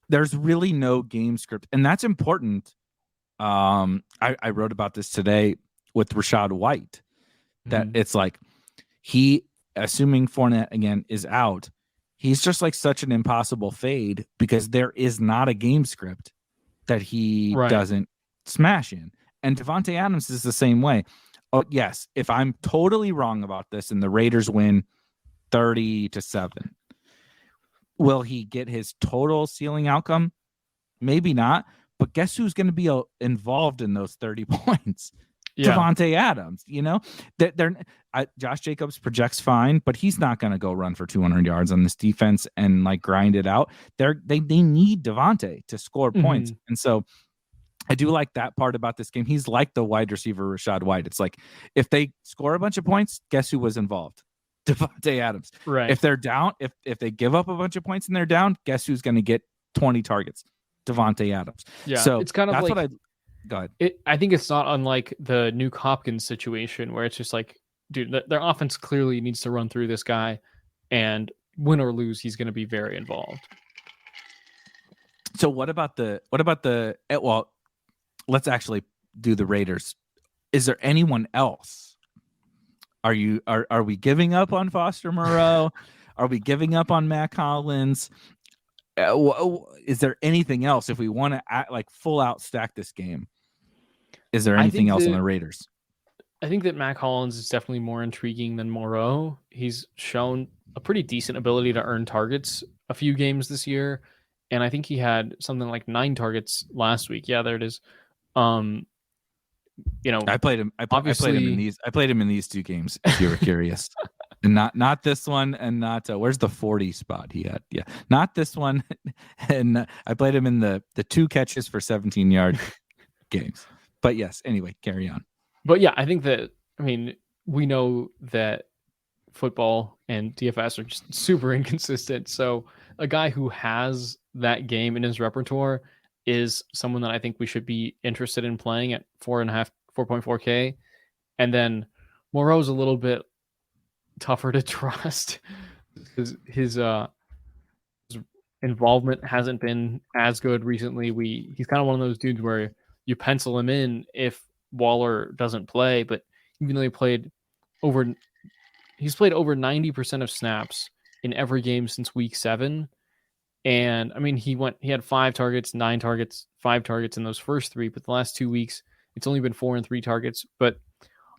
A: there's really no game script, and that's important. I wrote about this today with Rachaad White, that it's like assuming Fournette again is out, he's just like such an impossible fade because there is not a game script that he doesn't smash in. And Devontae Adams is the same way. Oh, yes, if I'm totally wrong about this and the Raiders win 30-7, will he get his total ceiling outcome? Maybe not. But guess who's going to be involved in those 30 points? Devontae Adams. Josh Jacobs projects fine, but he's not going to go run for 200 yards on this defense and like grind it out. They need Devontae to score points. And so I do like that part about this game. He's like the wide receiver Rachaad White. It's like if they score a bunch of points, guess who was involved? Devontae Adams.
B: Right.
A: If they're down, if they give up a bunch of points and they're down, guess who's going to get 20 targets? Devontae Adams.
B: Yeah.
A: So
B: it's kind of
A: that's
B: like
A: what go ahead.
B: I think it's not unlike the Nuke Hopkins situation where it's just like, dude, their offense clearly needs to run through this guy, and win or lose, he's going to be very involved.
A: So what about the well, let's actually do the Raiders. Is there anyone else? Are we giving up on Foster Moreau? Are we giving up on Matt Collins? Is there anything else if we want to like full out stack this game? Is there anything else on the Raiders?
B: I think that Matt Collins is definitely more intriguing than Moreau. He's shown a pretty decent ability to earn targets a few games this year, and I think he had something like 9 targets last week. Yeah, there it is. I played him. I played him in these. I played him in these 2 games. If you were curious, and not this one, and not where's the 40 spot he had? Yeah, not this one. And I played him in the 2 catches for 17-yard games. But yes, anyway, carry on. But yeah, I think that we know that football and DFS are just super inconsistent. So a guy who has that game in his repertoire is someone that I think we should be interested in playing at 4.4K. And then Moreau's a little bit tougher to trust because his involvement hasn't been as good recently. He's kind of one of those dudes where you pencil him in if Waller doesn't play, but even though he's played over 90% of snaps in every game since week 7. And he had 5 targets, 9 targets, 5 targets in those first 3, but the last 2 weeks, it's only been 4 and 3 targets. But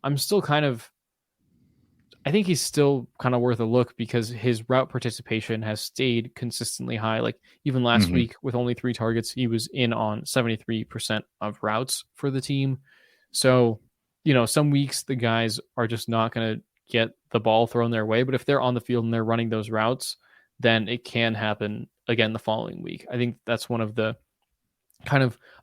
B: I'm still I think he's still kind of worth a look because his route participation has stayed consistently high. Like even last week with only 3 targets, he was in on 73% of routes for the team. So, some weeks the guys are just not going to get the ball thrown their way. But if they're on the field and they're running those routes, then it can happen again the following week. I think that's one of the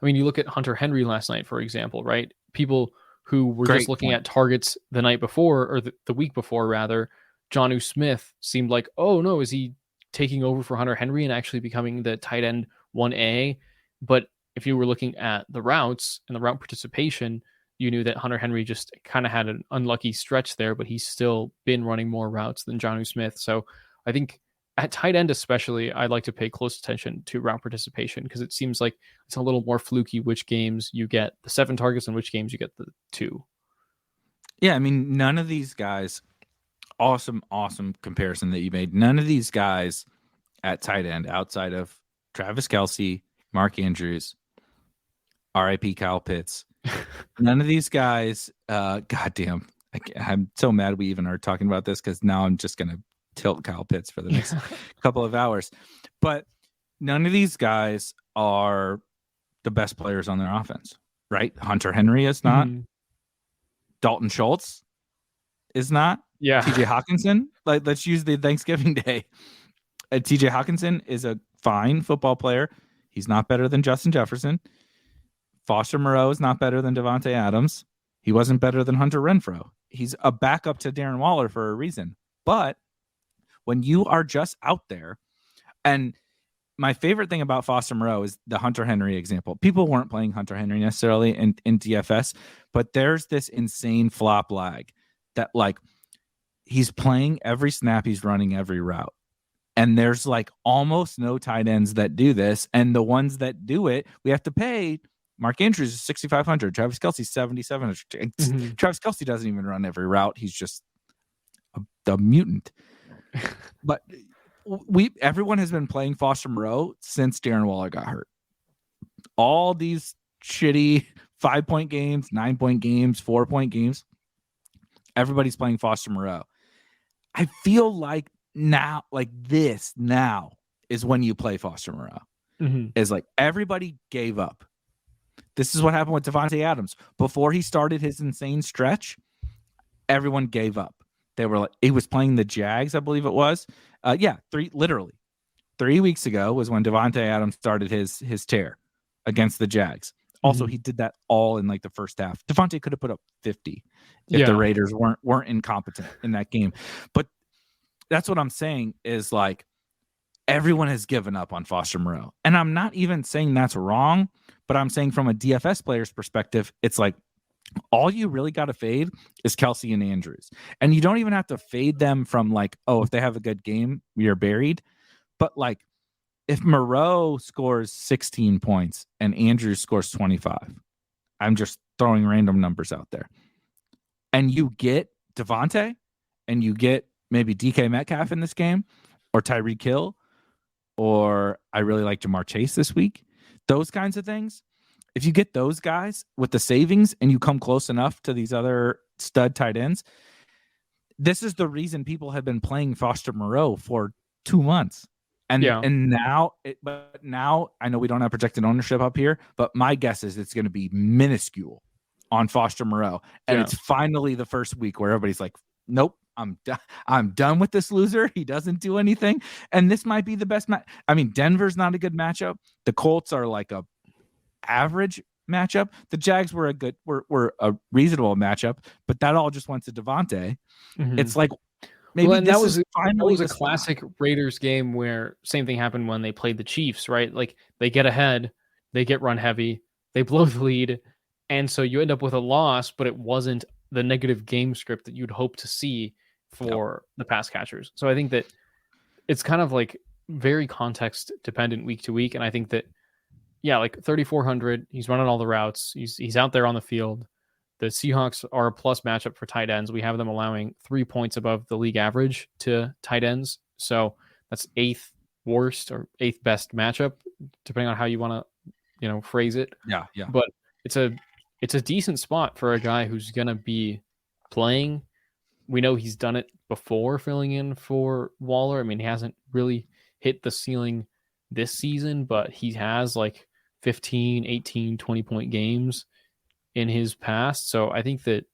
B: you look at Hunter Henry last night, for example, right? People who were just looking at targets the night before, or the week before rather, Jonnu Smith seemed like, oh no, is he taking over for Hunter Henry and actually becoming the tight end 1A? But if you were looking at the routes and the route participation, you knew that Hunter Henry just kind of had an unlucky stretch there, but he's still been running more routes than Jonnu Smith. So I think at tight end especially, I'd like to pay close attention to route participation because it seems like it's a little more fluky which games you get the 7 targets and which games you get the 2.
A: Yeah, I mean, none of these guys, awesome comparison that you made. None of these guys at tight end outside of Travis Kelce, Mark Andrews, RIP Kyle Pitts. None of these guys, goddamn, I'm so mad we even are talking about this because now I'm just going to tilt Kyle Pitts for the next couple of hours. But none of these guys are the best players on their offense, right? Hunter Henry is not.
B: Mm-hmm.
A: Dalton Schultz is not.
B: Yeah.
A: TJ Hawkinson, like let's use the Thanksgiving Day. TJ Hawkinson is a fine football player. He's not better than Justin Jefferson. Foster Moreau is not better than Devontae Adams. He wasn't better than Hunter Renfrow. He's a backup to Darren Waller for a reason. But when you are just out there, and my favorite thing about Foster Moreau is the Hunter Henry example. People weren't playing Hunter Henry necessarily in DFS, but there's this insane flop lag that like he's playing every snap, he's running every route. And there's like almost no tight ends that do this. And the ones that do it, we have to pay. Mark Andrews is 6,500. Travis Kelce 7,700. Mm-hmm. Travis Kelce doesn't even run every route. He's just a mutant. But everyone has been playing Foster Moreau since Darren Waller got hurt. All these shitty 5-point games, 9-point games, 4-point games. Everybody's playing Foster Moreau. I feel like now is when you play Foster Moreau. Mm-hmm. Is like everybody gave up. This is what happened with Devontae Adams. Before he started his insane stretch, everyone gave up. They were like, he was playing the Jags, I believe it was. 3 weeks ago was when Devontae Adams started his tear against the Jags. Also, he did that all in like the first half. Devontae could have put up 50 if the Raiders weren't incompetent in that game. But that's what I'm saying is like everyone has given up on Foster Moreau. And I'm not even saying that's wrong, but I'm saying from a DFS player's perspective, it's like all you really got to fade is Kelce and Andrews. And you don't even have to fade them from like, oh, if they have a good game, you're buried. But like if Moreau scores 16 points and Andrews scores 25, I'm just throwing random numbers out there. And you get Devontae and you get maybe DK Metcalf in this game or Tyreek Hill, or I really like Jamar Chase this week. Those kinds of things. If you get those guys with the savings and you come close enough to these other stud tight ends, this is the reason people have been playing Foster Moreau for 2 months. And now I know we don't have projected ownership up here, but my guess is it's going to be minuscule on Foster Moreau. And it's finally the first week where everybody's like, nope, I'm done with this loser. He doesn't do anything. And this might be the best match. I mean, Denver's not a good matchup. The Colts are like a average matchup. The Jags were a reasonable matchup, but that all just went to Devontae. Mm-hmm. It's like maybe
B: that was a classic Raiders game where same thing happened when they played the Chiefs, right? Like they get ahead, they get run heavy, they blow the lead, and so you end up with a loss, but it wasn't the negative game script that you'd hope to see for the pass catchers. So I think that it's kind of like very context dependent week to week. And I think that, like 3,400, he's running all the routes. He's out there on the field. The Seahawks are a plus matchup for tight ends. We have them allowing 3 points above the league average to tight ends. So that's 8th worst or 8th best matchup, depending on how you want to, phrase it.
A: Yeah.
B: But it's a decent spot for a guy who's going to be playing. We know he's done it before filling in for Waller. I mean, he hasn't really hit the ceiling this season, but he has like 15, 18, 20-point games in his past. So I think that,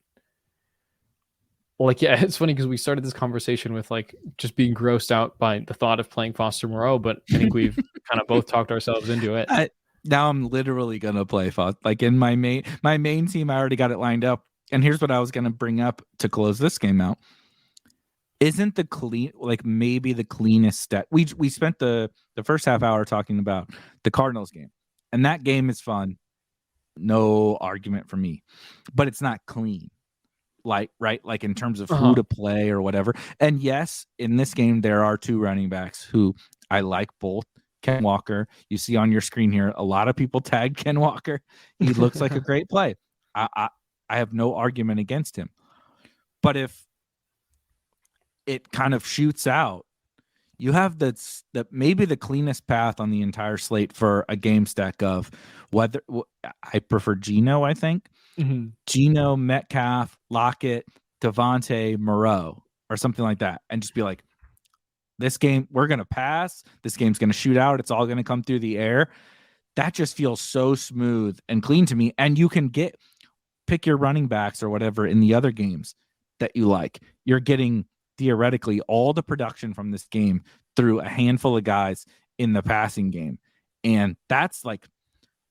B: it's funny because we started this conversation with like just being grossed out by the thought of playing Foster Moreau, but I think we've kind of both talked ourselves into it.
A: Now I'm literally going to play Foster. Like in my main team, I already got it lined up. And here's what I was going to bring up to close this game out. Isn't maybe the cleanest stat? We spent the first half hour talking about the Cardinals game, and that game is fun. No argument for me, but it's not clean. like, right, like in terms of who
B: Uh-huh.
A: to play or whatever. And yes, in this game there are two running backs who I like both. Ken Walker, you see on your screen here, a lot of people tag Ken Walker. He looks like a great play. I have no argument against him. But if it kind of shoots out, you have the maybe the cleanest path on the entire slate for a game stack of whether I prefer Geno, I think.
B: Mm-hmm.
A: Geno, Metcalf, Lockett, Devontae, Moreau, or something like that, and just be like, this game, we're going to pass. This game's going to shoot out. It's all going to come through the air. That just feels so smooth and clean to me. And you can pick your running backs or whatever in the other games that you like. You're getting theoretically all the production from this game through a handful of guys in the passing game. And that's like,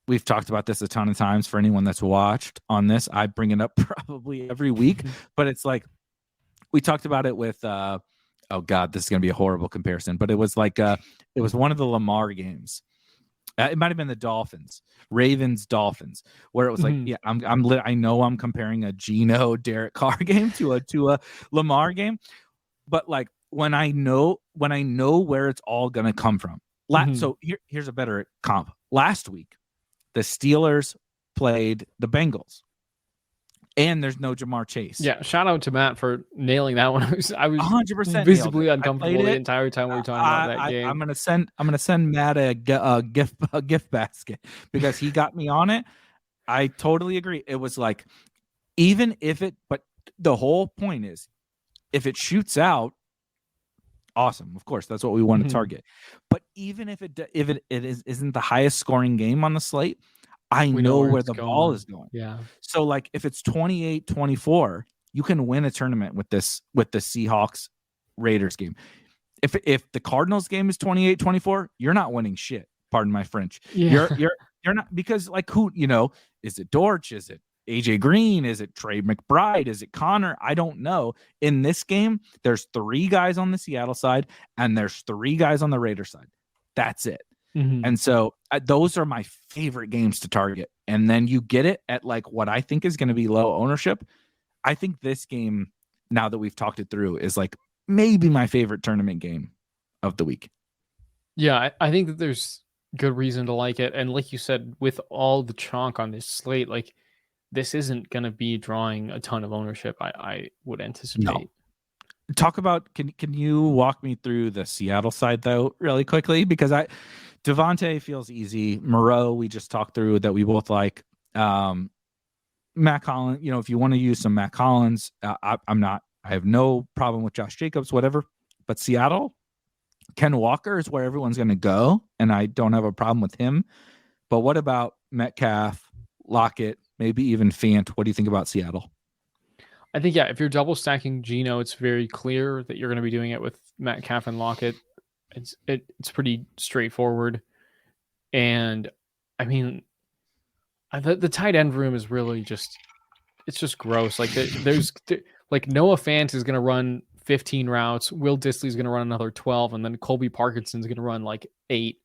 A: we've talked about this a ton of times for anyone that's watched on this. I bring it up probably every week, but it's like, we talked about it with, oh God, this is going to be a horrible comparison, but it was like, it was one of the Lamar games. It might've been the Ravens, Dolphins, where it was like, yeah, I know I'm comparing a Geno Derek Carr game to a Lamar game, but like when I know where it's all going to come from. So here's a better comp. Last week, the Steelers played the Bengals, and there's no Jamar Chase.
B: Yeah, shout out to Matt for nailing that one. I was
A: 100%
B: visibly uncomfortable the entire time we were talking about that game.
A: I'm gonna send Matt a gift basket because he got me on it. I totally agree. It was like, even if but the whole point is, if it shoots out, awesome. Of course, that's what we want to target. But even if it isn't the highest scoring game on the slate, we know where the ball is going.
B: Yeah.
A: So like if it's 28-24, you can win a tournament with the Seahawks Raiders game. If the Cardinals game is 28-24, you're not winning shit. Pardon my French.
B: Yeah.
A: You're not, because like, who, is it Dortch? Is it AJ Green? Is it Trey McBride? Is it Connor? I don't know. In this game, there's 3 guys on the Seattle side and there's 3 guys on the Raiders side. That's it. And so those are my favorite games to target. And then you get it at like what I think is going to be low ownership. I think this game, now that we've talked it through, is like maybe my favorite tournament game of the week.
B: Yeah, I think that there's good reason to like it. And like you said, with all the chalk on this slate, like this isn't going to be drawing a ton of ownership, I would anticipate.
A: No. Talk about, can you walk me through the Seattle side though, really quickly? Because Devontae feels easy. Moreau, we just talked through that we both like. Matt Collins, if you want to use some Matt Collins, I have no problem with Josh Jacobs, whatever. But Seattle, Ken Walker is where everyone's going to go, and I don't have a problem with him. But what about Metcalf, Lockett, maybe even Fant? What do you think about Seattle?
B: I think, yeah, if you're double stacking Geno, it's very clear that you're going to be doing it with Metcalf and Lockett. It's pretty straightforward. And I mean, the tight end room is really it's just gross. Like there's like Noah Fant is going to run 15 routes. Will Dissly's going to run another 12. And then Colby Parkinson's going to run like 8.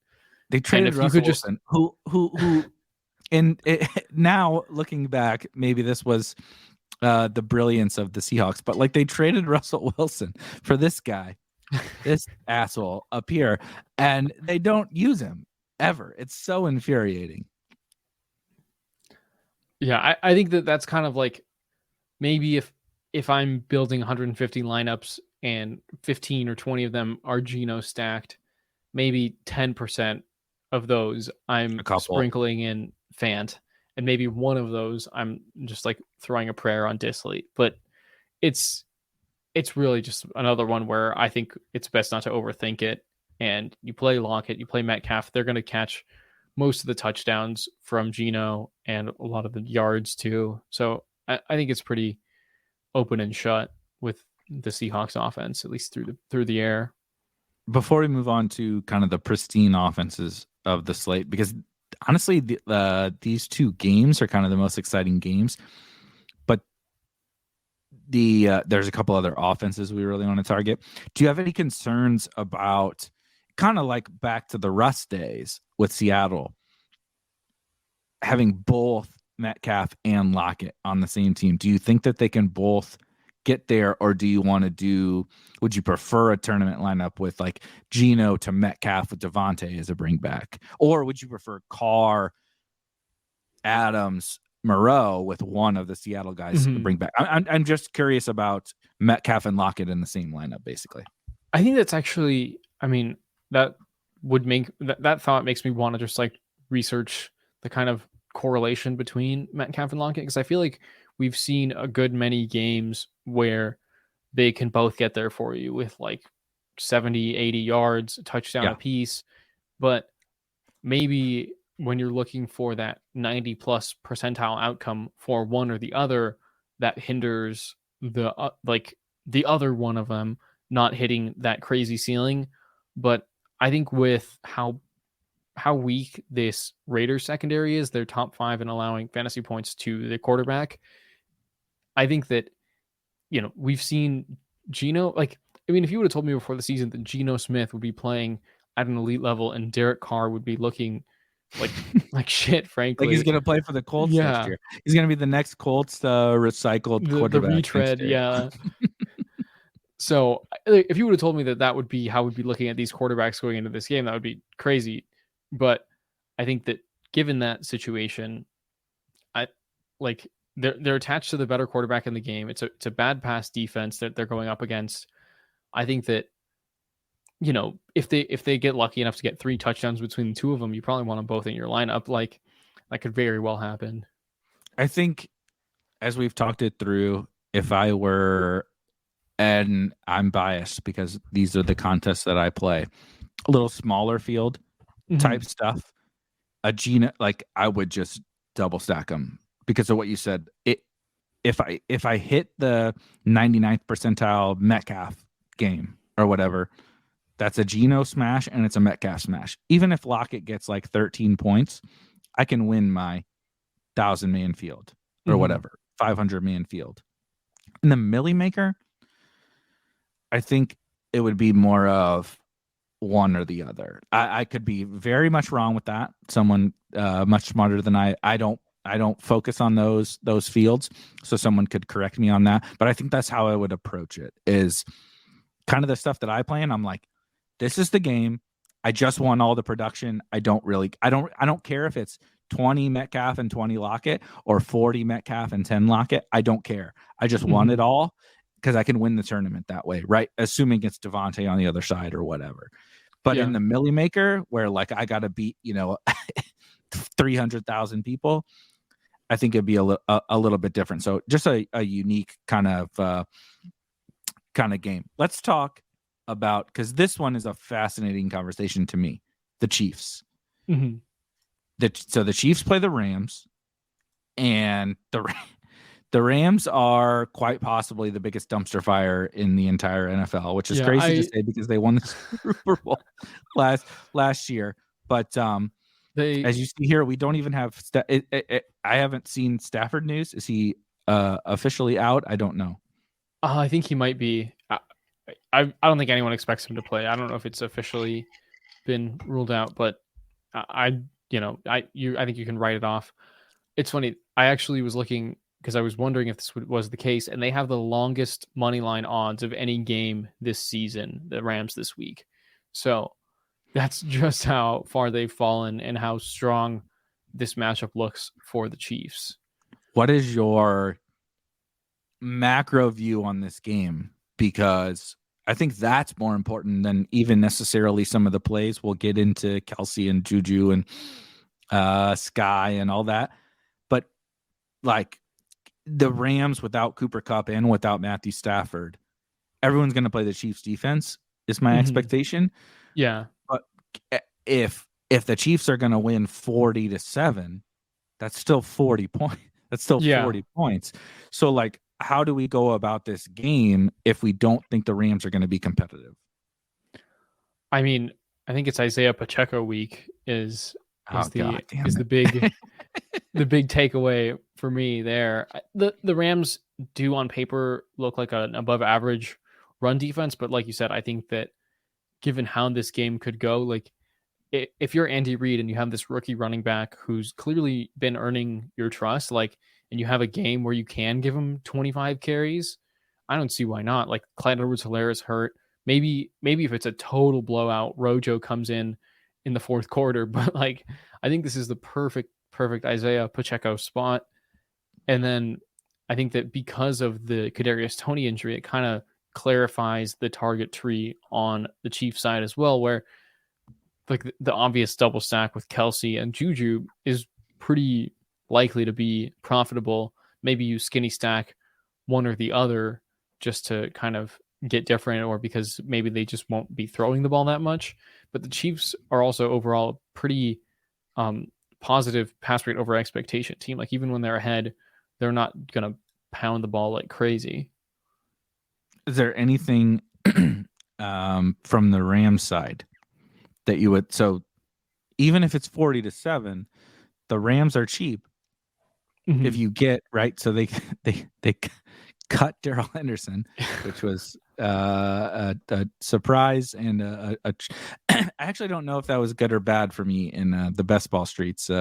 A: They traded Russell Wilson, who now looking back, maybe this was the brilliance of the Seahawks, but like they traded Russell Wilson for this guy. This asshole up here, and they don't use him ever. It's so infuriating.
B: Yeah, I think that's kind of like, maybe if I'm building 150 lineups and 15 or 20 of them are Geno stacked, maybe 10% of those I'm sprinkling in Fant, and maybe one of those I'm just like throwing a prayer on Dissly. But it's really just another one where I think it's best not to overthink it. And you play Lockett, you play Metcalf, they're going to catch most of the touchdowns from Geno and a lot of the yards too. So I think it's pretty open and shut with the Seahawks offense, at least through the air.
A: Before we move on to kind of the pristine offenses of the slate, because honestly, these 2 games are kind of the most exciting games. There's a couple other offenses we really want to target. Do you have any concerns about, kind of like back to the Russ days with Seattle, having both Metcalf and Lockett on the same team. Do you think that they can both get there, or do you want to would you prefer a tournament lineup with like Geno to Metcalf with Devontae as a bring back? Or would you prefer Carr, Adams, Moreau with one of the Seattle guys bring back? I'm just curious about Metcalf and Lockett in the same lineup, basically.
B: I think that's actually, I mean, that would make that thought makes me want to just like research the kind of correlation between Metcalf and Lockett, because I feel like we've seen a good many games where they can both get there for you with like 70, 80 yards, a touchdown apiece. But maybe when you're looking for that 90 plus percentile outcome for one or the other, that hinders the the other one of them not hitting that crazy ceiling. But I think with how weak this Raiders secondary is, they're top 5 in allowing fantasy points to the quarterback. I think that, we've seen Geno, if you would have told me before the season that Geno Smith would be playing at an elite level and Derek Carr would be looking like shit, frankly.
A: Like he's going to play for the Colts next year. He's going to be the next Colts recycled quarterback.
B: The retread, yeah. So if you would have told me that would be how we'd be looking at these quarterbacks going into this game, that would be crazy. But I think that given that situation, they're attached to the better quarterback in the game. It's a bad pass defense that they're going up against. I think that, if they get lucky enough to get 3 touchdowns between the two of them, you probably want them both in your lineup. Like that could very well happen.
A: I think as we've talked it through, if I were, and I'm biased because these are the contests that I play, a little smaller field type stuff, a Geno, I would just double stack them because of what you said. If I hit the 99th percentile Metcalf game or whatever, that's a Geno smash and it's a Metcalf smash. Even if Lockett gets 13 points, I can win my 1,000-man field or whatever, 500-man field. In the Millie Maker, I think it would be more of one or the other. I could be very much wrong with that. Someone much smarter than I don't focus on those fields, so someone could correct me on that. But I think that's how I would approach it, is kind of the stuff that I play, and I'm like, this is the game. I just want all the production. I don't care if it's 20 Metcalf and 20 Lockett or 40 Metcalf and 10 Lockett. I don't care. I just want it all because I can win the tournament that way, right? Assuming it's Devontae on the other side or whatever. But in the Millie Maker, where I got to beat 300,000 people, I think it'd be a little bit different. So just a unique kind of game. Let's talk about, because this one is a fascinating conversation to me, the Chiefs. So the Chiefs play the Rams, and the Rams are quite possibly the biggest dumpster fire in the entire NFL, which is crazy to say because they won the Super Bowl last year. But as you see here, we don't even have I haven't seen Stafford news. Is he officially out? I don't know.
B: I think he might be. I don't think anyone expects him to play. I don't know if it's officially been ruled out, but I think you can write it off. It's funny. I actually was looking because I was wondering if this was the case, and they have the longest money line odds of any game this season, the Rams this week. So that's just how far they've fallen and how strong this matchup looks for the Chiefs.
A: What is your macro view on this game? Because I think that's more important than even necessarily some of the plays. We'll get into Kelsey and Juju and Sky and all that. But the Rams without Cooper Kupp and without Matthew Stafford, everyone's going to play the Chiefs defense is my expectation.
B: Yeah.
A: But if the Chiefs are going to win 40-7, that's still 40 points. That's still 40 points. So how do we go about this game if we don't think the Rams are going to be competitive?
B: I mean, I think it's Isaiah Pacheco week is the big the big takeaway for me there. The Rams do on paper look like an above average run defense, but like you said, I think that given how this game could go, if you're Andy Reid and you have this rookie running back who's clearly been earning your trust, like, and you have a game where you can give him 25 carries, I don't see why not. Like, Clyde Edwards-Helaire is hurt. Maybe if it's a total blowout, Rojo comes in the fourth quarter. But like, I think this is the perfect Isaiah Pacheco spot. And then I think that because of the Kadarius Toney injury, it kind of clarifies the target tree on the Chiefs side as well, where like the obvious double stack with Kelsey and Juju is pretty likely to be profitable. Maybe you skinny stack one or the other just to kind of get different, or because maybe they just won't be throwing the ball that much. But the Chiefs are also overall pretty positive pass rate over expectation team. Like, even when they're ahead, they're not going to pound the ball like crazy.
A: Is there anything from the Rams side that you would, so even if it's 40-7, the Rams are cheap. Mm-hmm. If you get right, so they cut Darrell Henderson, which was a surprise, and I actually don't know if that was good or bad for me in the best ball streets.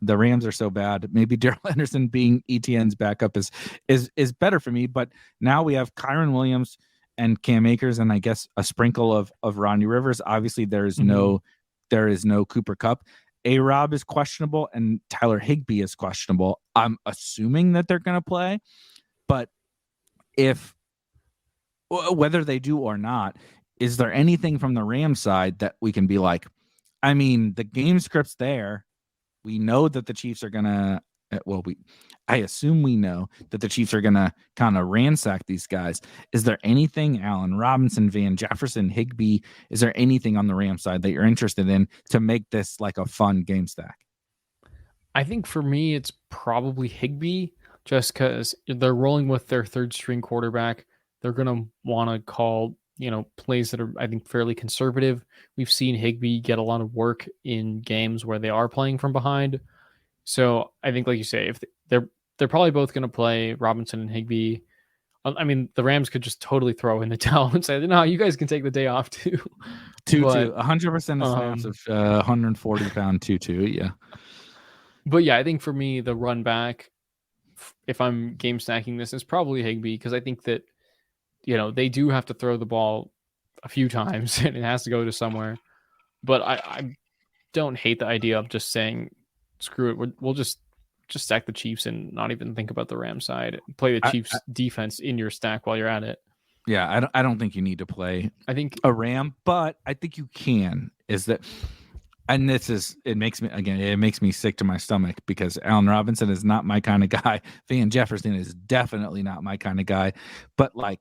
A: The Rams are so bad. Maybe Darrell Henderson being ETN's backup is better for me. But now we have Kyren Williams and Cam Akers, and I guess a sprinkle of Rodney Rivers. Obviously, there is no Cooper Kupp. A-Rob is questionable, and Tyler Higbee is questionable. I'm assuming that they're going to play, but whether they do or not, is there anything from the Rams side that we can be like, I mean, the game script's there. We know that the Chiefs are going to, I assume we know that the Chiefs are going to kind of ransack these guys. Is there anything, Allen Robinson, Van Jefferson, Higbee, is there anything on the Rams side that you're interested in to make this like a fun game stack?
B: I think for me, it's probably Higbee, just because they're rolling with their third string quarterback. They're going to want to call, plays that are, I think, fairly conservative. We've seen Higbee get a lot of work in games where they are playing from behind. So I think, like you say, if they're probably both going to play Robinson and Higbee. I mean, the Rams could just totally throw in the towel and say, no, you guys can take the day off too.
A: 2-2, 100% of snaps of 140-pound 2-2, yeah.
B: But yeah, I think for me, the run back, if I'm game stacking this, is probably Higbee, because I think that, they do have to throw the ball a few times and it has to go to somewhere. But I don't hate the idea of just saying, screw it, we'll just stack the Chiefs and not even think about the Rams side. Play the Chiefs defense in your stack while you're at it.
A: Yeah, I don't think you need to play a Ram, but I think you can. And it makes me sick to my stomach, because Allen Robinson is not my kind of guy. Van Jefferson is definitely not my kind of guy. But like,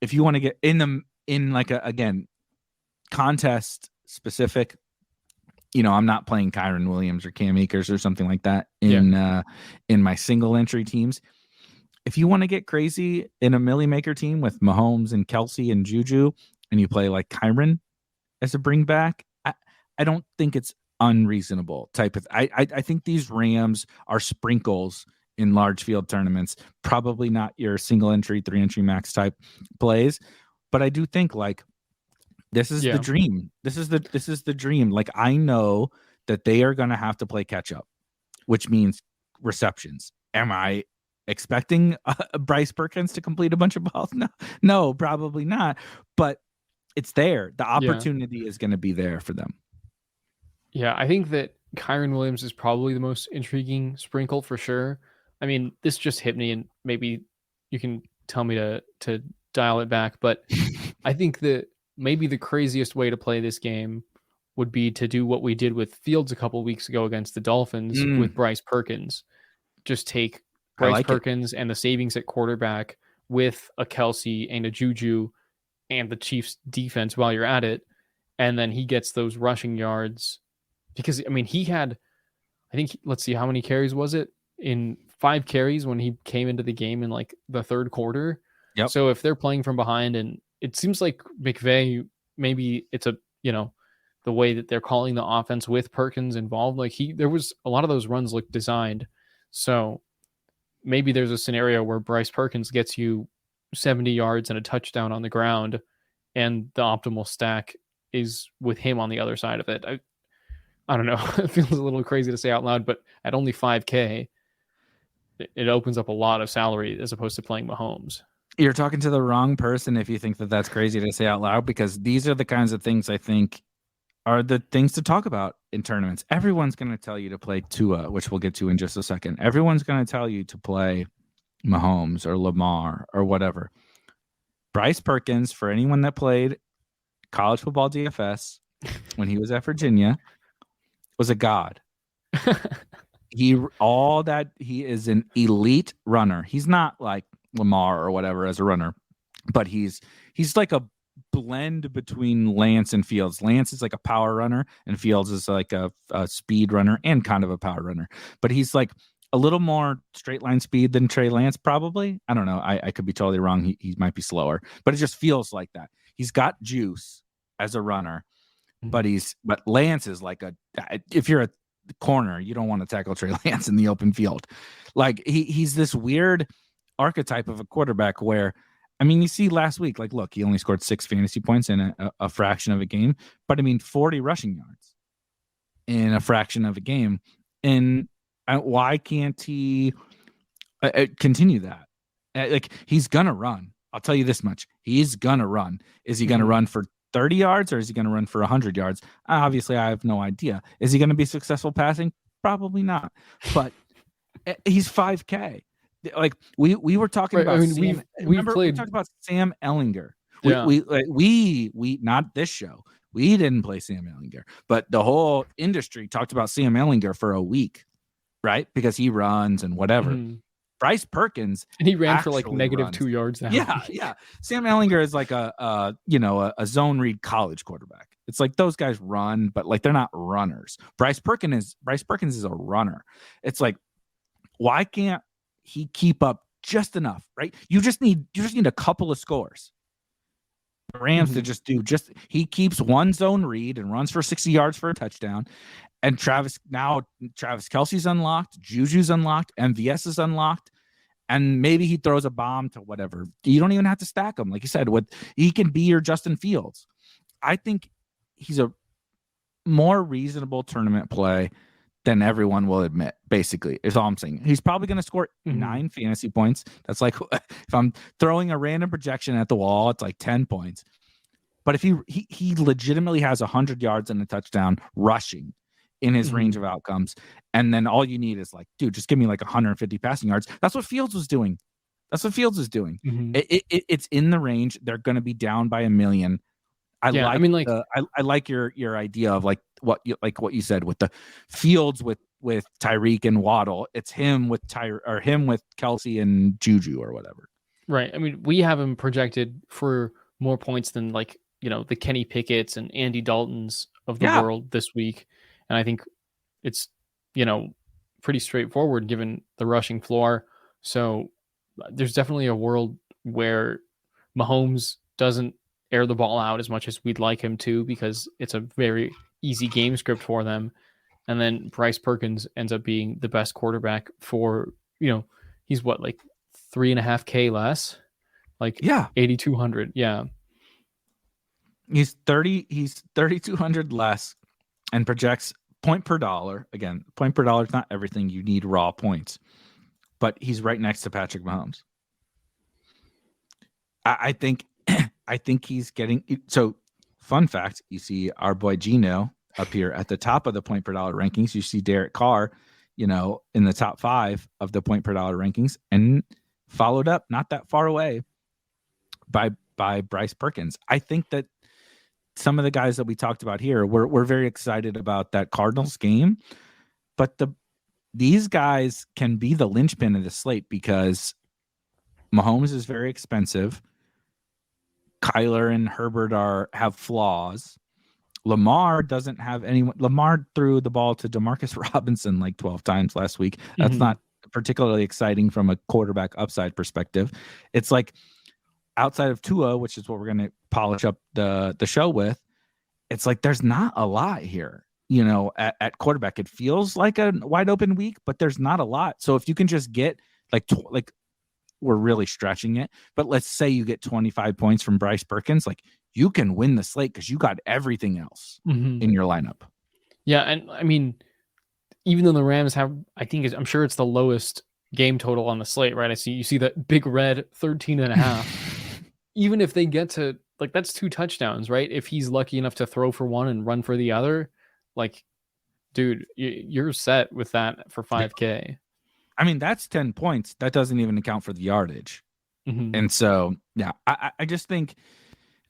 A: if you want to get in contest specific, I'm not playing Kyren Williams or Cam Akers or something like that in my single entry teams. If you want to get crazy in a Millie Maker team with Mahomes and Kelsey and Juju, and you play like Kyren as a bring back, I don't think it's unreasonable type of. I think these Rams are sprinkles in large field tournaments, probably not your single entry, 3 entry max type plays, but I do think like this is the dream. This is the dream. Like, I know that they are going to have to play catch up, which means receptions. Am I expecting Bryce Perkins to complete a bunch of balls? No, probably not. But it's there. The opportunity is going to be there for them.
B: Yeah, I think that Kyren Williams is probably the most intriguing sprinkle for sure. I mean, this just hit me, and maybe you can tell me to dial it back. But I think that maybe the craziest way to play this game would be to do what we did with Fields a couple weeks ago against the Dolphins with Bryce Perkins. Just take Bryce Perkins and the savings at quarterback with a Kelsey and a Juju and the Chiefs defense while you're at it. And then he gets those rushing yards, because I mean, he had, I think, let's see, how many carries was it? In 5 carries when he came into the game in like the third quarter.
A: Yep.
B: So if they're playing from behind, and it seems like McVay, maybe it's the way that they're calling the offense with Perkins involved, like there was a lot of those runs look designed. So maybe there's a scenario where Bryce Perkins gets you 70 yards and a touchdown on the ground, and the optimal stack is with him on the other side of it. I don't know. It feels a little crazy to say out loud, but at only 5K, it opens up a lot of salary as opposed to playing Mahomes.
A: You're talking to the wrong person if you think that that's crazy to say out loud, because these are the kinds of things I think are the things to talk about in tournaments. Everyone's going to tell you to play Tua, which we'll get to in just a second. Everyone's going to tell you to play Mahomes or Lamar or whatever. Bryce Perkins, for anyone that played college football DFS when he was at Virginia, was a god. He is an elite runner. He's not like Lamar or whatever as a runner, but he's like a blend between Lance and Fields. Lance is like a power runner, and Fields is like a speed runner and kind of a power runner. But he's like a little more straight line speed than Trey Lance, probably. I don't know. I could be totally wrong. He might be slower, but it just feels like that. He's got juice as a runner, but Lance is like if you're a corner, you don't want to tackle Trey Lance in the open field. Like he's this weird archetype of a quarterback where, I mean, you see last week, like, look, he only scored 6 fantasy points in a fraction of a game, but I mean, 40 rushing yards in a fraction of a game. And why can't he continue that? Like, he's going to run. I'll tell you this much. He's going to run. Is he going to run for 30 yards or is he going to run for 100 yards? Obviously, I have no idea. Is he going to be successful passing? Probably not. But he's 5K. Like we were talking about. I mean, we talked about Sam Ehlinger.
B: Yeah.
A: We not this show. We didn't play Sam Ehlinger, but the whole industry talked about Sam Ehlinger for a week, right? Because he runs and whatever. Bryce Perkins,
B: and he ran for like negative 2 yards.
A: Yeah. Sam Ehlinger is like a zone read college quarterback. It's like those guys run, but like they're not runners. Bryce Perkins is a runner. It's like, why can't he keep up just enough, right? You just need a couple of scores. The Rams to he keeps one zone read and runs for 60 yards for a touchdown. And Travis Kelce's unlocked, Juju's unlocked, MVS is unlocked, and maybe he throws a bomb to whatever. You don't even have to stack him, like you said. He can be your Justin Fields. I think he's a more reasonable tournament play than everyone will admit, basically, is all I'm saying. He's probably going to score 9 fantasy points. That's like, if I'm throwing a random projection at the wall, it's like 10 points. But if he legitimately has 100 yards and a touchdown rushing in his range of outcomes, and then all you need is like, dude, just give me like 150 passing yards. That's what Fields was doing. It's in the range. They're going to be down by 1 million. I like your idea of like what you said with the Fields with Tyreek and Waddle. It's him with him with Kelce and Juju or whatever.
B: Right. I mean, we have him projected for more points than like, the Kenny Pickett's and Andy Daltons of the world this week. And I think it's, pretty straightforward given the rushing floor. So there's definitely a world where Mahomes doesn't air the ball out as much as we'd like him to, because it's a very easy game script for them. And then Bryce Perkins ends up being the best quarterback for, he's what, like 3.5K less, like 8,200. Yeah.
A: He's 3,200 less and projects point per dollar. Again, point per dollar is not everything. You need raw points, but he's right next to Patrick Mahomes. I think he's getting, so fun fact, you see our boy Gino up here at the top of the point per dollar rankings. You see Derek Carr, in the top 5 of the point per dollar rankings, and followed up not that far away by Bryce Perkins. I think that some of the guys that we talked about here, we're very excited about that Cardinals game, but these guys can be the linchpin of the slate because Mahomes is very expensive. Kyler and Herbert have flaws. Lamar doesn't have anyone. Lamar threw the ball to Demarcus Robinson like 12 times last week. That's not particularly exciting from a quarterback upside perspective. It's like, outside of Tua, which is what we're going to polish up the show with, it's like there's not a lot here, at quarterback. It feels like a wide open week, but there's not a lot. So if you can just get like we're really stretching it, but let's say you get 25 points from Bryce Perkins, like you can win the slate because you got everything else in your lineup.
B: Yeah, and I mean, even though the Rams have, I'm sure it's the lowest game total on the slate, right? You see that big red 13.5. Even if they get to, like, that's 2 touchdowns, right? If he's lucky enough to throw for one and run for the other, like, dude, you're set with that for 5K.
A: I mean, that's 10 points. That doesn't even account for the yardage. And so, yeah, I just think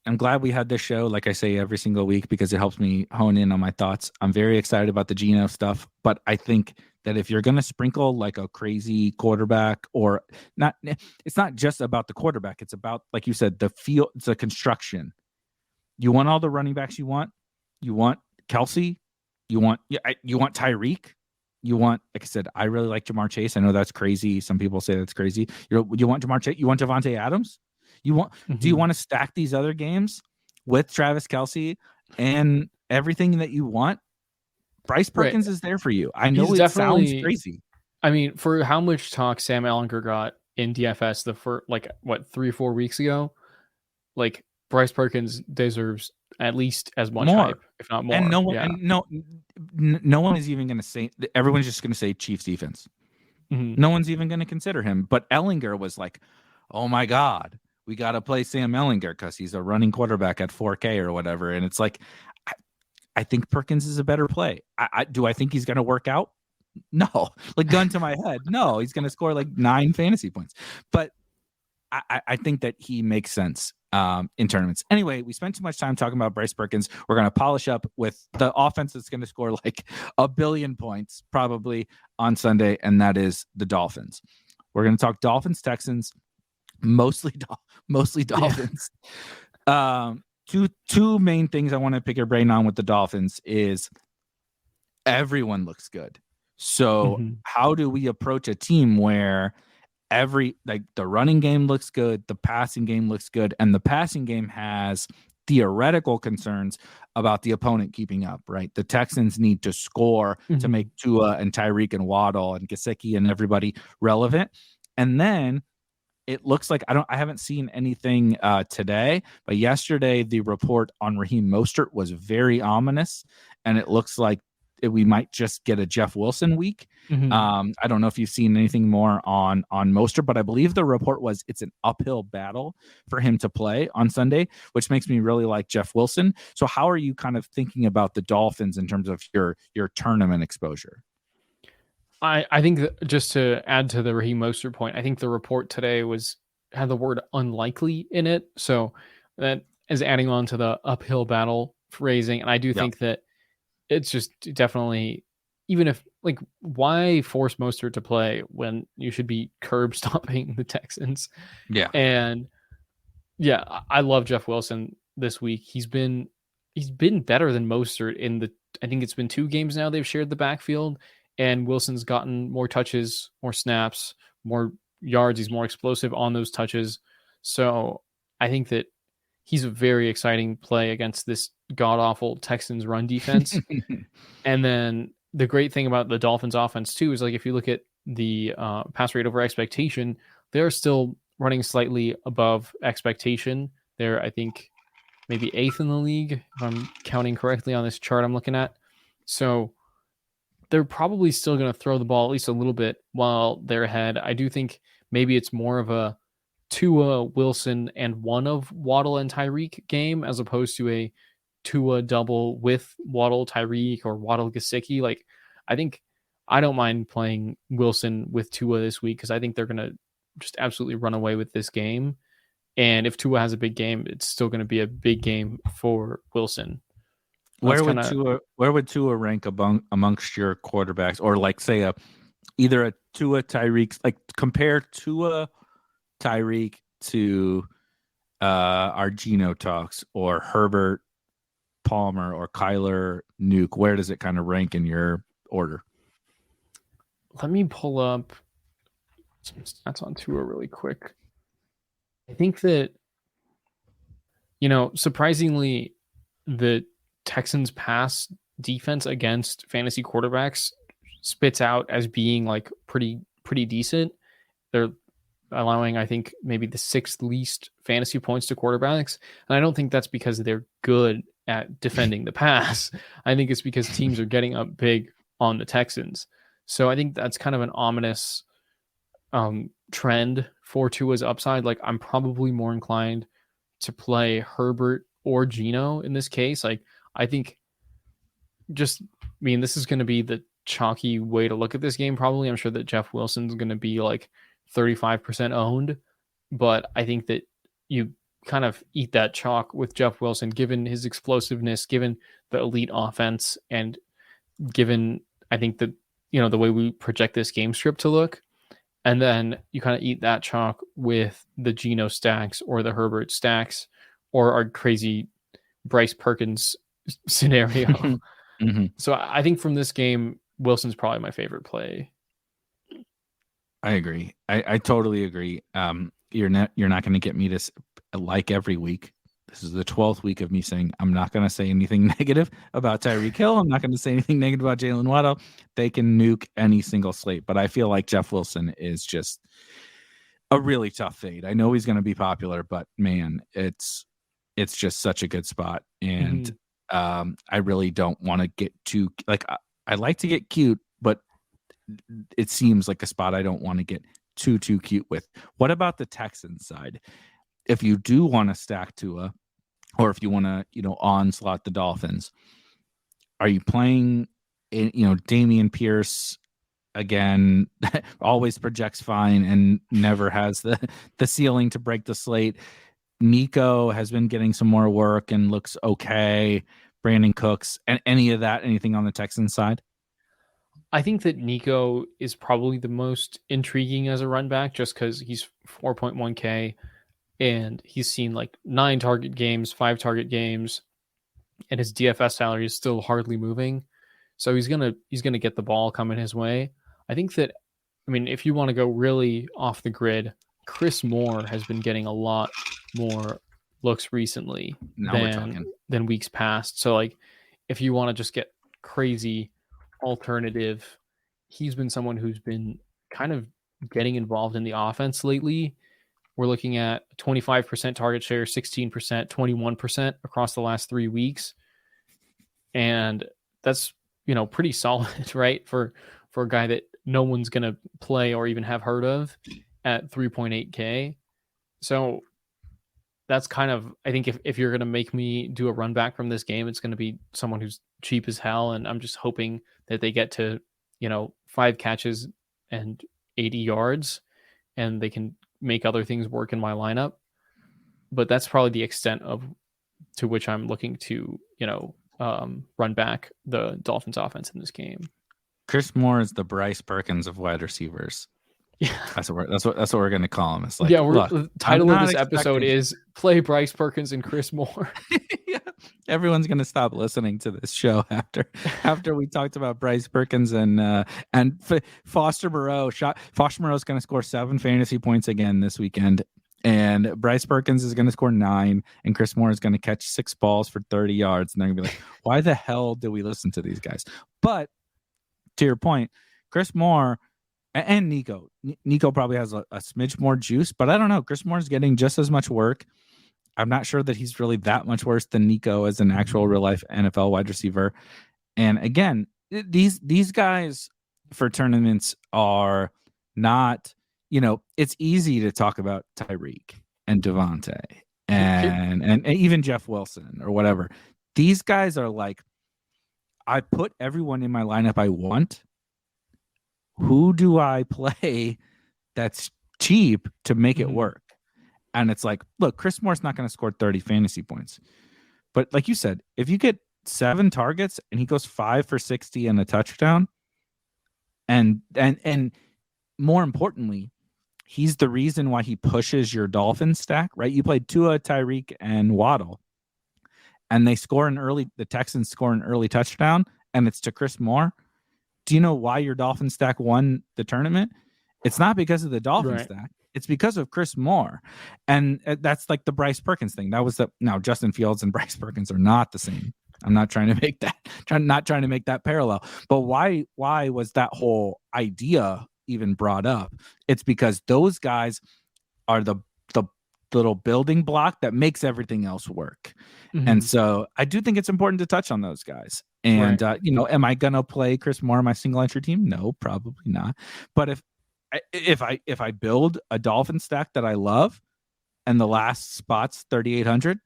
A: I'm glad we had this show, like I say, every single week, because it helps me hone in on my thoughts. I'm very excited about the Geno stuff, but I think that if you're going to sprinkle like a crazy quarterback, or not, it's not just about the quarterback. It's about, like you said, the field, it's a construction. You want all the running backs you want. You want Kelsey. You want Tyreek. You want, like I said, I really like Jamar Chase. I know that's crazy. Some people say that's crazy. You want Jamar Chase? You want Devontae Adams? Do you want to stack these other games with Travis Kelce and everything that you want? Bryce Perkins is there for you. I know it sounds crazy.
B: I mean, for how much talk Sam Ehlinger got in DFS the first, 3-4 weeks ago, like, Bryce Perkins deserves at least as much hype, if not more.
A: And no one is even going to say. Everyone's just going to say Chiefs defense. No one's even going to consider him. But Ehlinger was like, "Oh my God, we got to play Sam Ehlinger because he's a running quarterback at 4K or whatever." And it's like, I think Perkins is a better play. Do I think he's going to work out? No, like, gun to my head. No, he's going to score like 9 fantasy points. But I think that he makes sense in tournaments. Anyway, we spent too much time talking about Bryce Perkins. We're going to polish up with the offense that's going to score like 1 billion points probably on Sunday, and that is the Dolphins. We're going to talk Dolphins, Texans, mostly Dolphins. Yeah. Two main things I want to pick your brain on with the Dolphins is everyone looks good. So how do we approach a team where the running game looks good, the passing game looks good, and the passing game has theoretical concerns about the opponent keeping up, right? The Texans need to score to make Tua and Tyreek and Waddle and Gesicki and everybody relevant. And then it looks like I haven't seen anything today, but yesterday the report on Raheem Mostert was very ominous, and it looks like we might just get a Jeff Wilson week. I don't know if you've seen anything more on Mostert, but I believe the report was it's an uphill battle for him to play on Sunday, which makes me really like Jeff Wilson. So how are you kind of thinking about the Dolphins in terms of your tournament exposure?
B: I think that, just to add to the Raheem Mostert point, I think the report today had the word unlikely in it. So that is adding on to the uphill battle phrasing. And I do think that it's just definitely, even if, like, why force Mostert to play when you should be curb stomping the Texans? Yeah. And yeah, I love Jeff Wilson this week. He's been better than Mostert I think it's been 2 games now they've shared the backfield, and Wilson's gotten more touches, more snaps, more yards. He's more explosive on those touches. So I think that he's a very exciting play against this god-awful Texans run defense. And then the great thing about the Dolphins offense too is, like, if you look at the pass rate over expectation, they're still running slightly above expectation. They're, I think, maybe 8th in the league, if I'm counting correctly on this chart I'm looking at. So they're probably still going to throw the ball at least a little bit while they're ahead. I do think maybe it's more of a Tua, Wilson, and one of Waddle and Tyreek game, as opposed to a Tua double with Waddle, Tyreek, or Waddle, Gesicki. Like, I think I don't mind playing Wilson with Tua this week, because I think they're going to just absolutely run away with this game. And if Tua has a big game, it's still going to be a big game for Wilson.
A: Where would Tua rank amongst your quarterbacks, or like say either a Tua, Tyreek, like compare Tua, Tyreek to our Geno talks, or Herbert, Palmer, or Kyler, Nuke? Where does it kind of rank in your order?
B: Let me pull up some stats on Tua really quick. I think that, surprisingly, the Texans pass defense against fantasy quarterbacks spits out as being like pretty decent. They're allowing, I think, maybe the 6th least fantasy points to quarterbacks. And I don't think that's because they're good at defending the pass. I think it's because teams are getting up big on the Texans. So I think that's kind of an ominous trend for Tua's upside. Like, I'm probably more inclined to play Herbert or Geno in this case. Like, I think this is going to be the chalky way to look at this game. Probably, I'm sure that Jeff Wilson's going to be like 35% owned, but I think that you kind of eat that chalk with Jeff Wilson, given his explosiveness, given the elite offense, and given, I think, that, the way we project this game script to look. And then you kind of eat that chalk with the Geno stacks or the Herbert stacks or our crazy Bryce Perkins scenario.
A: Mm-hmm.
B: So I think from this game, Wilson's probably my favorite play.
A: I agree. I totally agree. You're not going to get me to like every week. This is the 12th week of me saying I'm not going to say anything negative about Tyreek Hill. I'm not going to say anything negative about Jalen Waddle. They can nuke any single slate, but I feel like Jeff Wilson is just a really tough fade. I know he's going to be popular, but man, it's just such a good spot. And I really don't want to get too, like, I like to get cute, but it seems like a spot I don't want to get too cute with. What about the Texans side? If you do want to stack Tua, or if you want to, onslaught the Dolphins, are you playing, Dameon Pierce again? Always projects fine and never has the ceiling to break the slate. Nico has been getting some more work and looks okay. Brandon Cooks, and anything on the Texans side?
B: I think that Nico is probably the most intriguing as a run back, just because he's 4.1K and he's seen like 9 target games, 5 target games, and his DFS salary is still hardly moving. So he's gonna get the ball coming his way. I think that, if you want to go really off the grid, Chris Moore has been getting a lot more looks recently than weeks past. So like, if you want to just get crazy alternative, he's been someone who's been kind of getting involved in the offense lately. We're looking at 25% target share, 16%, 21% across the last 3 weeks. And that's, pretty solid, right? For a guy that no one's going to play or even have heard of at 3.8K. So that's kind of, I think if you're going to make me do a run back from this game, it's going to be someone who's cheap as hell. And I'm just hoping that they get to, 5 catches and 80 yards and they can make other things work in my lineup. But that's probably the extent to which I'm looking to, run back the Dolphins offense in this game.
A: Chris Moore is the Bryce Perkins of wide receivers.
B: Yeah,
A: that's what we're going to call him. It's like,
B: the title of this episode is Play Bryce Perkins and Chris Moore.
A: Yeah. Everyone's going to stop listening to this show after we talked about Bryce Perkins and Foster Moreau. Foster Moreau is going to score 7 fantasy points again this weekend, and Bryce Perkins is going to score 9, and Chris Moore is going to catch 6 balls for 30 yards, and they're going to be like, why the hell do we listen to these guys? But to your point, Chris Moore and Nico probably has a smidge more juice, but I don't know. Chris Moore's getting just as much work. I'm not sure that he's really that much worse than Nico as an actual real life NFL wide receiver. And again, these guys for tournaments are not, it's easy to talk about Tyreek and Devontae and even Jeff Wilson or whatever. These guys are like, I put everyone in my lineup I want. Who do I play that's cheap to make it work? And it's like, look, Chris Moore's not going to score 30 fantasy points. But like you said, if you get 7 targets and he goes 5 for 60 and a touchdown, and more importantly, he's the reason why he pushes your Dolphins stack, right? You played Tua, Tyreek, and Waddle, and the Texans score an early touchdown, and it's to Chris Moore. Do you know why your Dolphin stack won the tournament? It's not because of the Dolphin stack. It's because of Chris Moore. And that's like the Bryce Perkins thing. Now Justin Fields and Bryce Perkins are not the same. I'm not trying to make that parallel. But why was that whole idea even brought up, it's because those guys are the little building block that makes everything else work. And so I do think it's important to touch on those guys. And am I gonna play Chris Moore on my single entry team? No, probably not. But if I build a Dolphin stack that I love and the last spot's 3,800,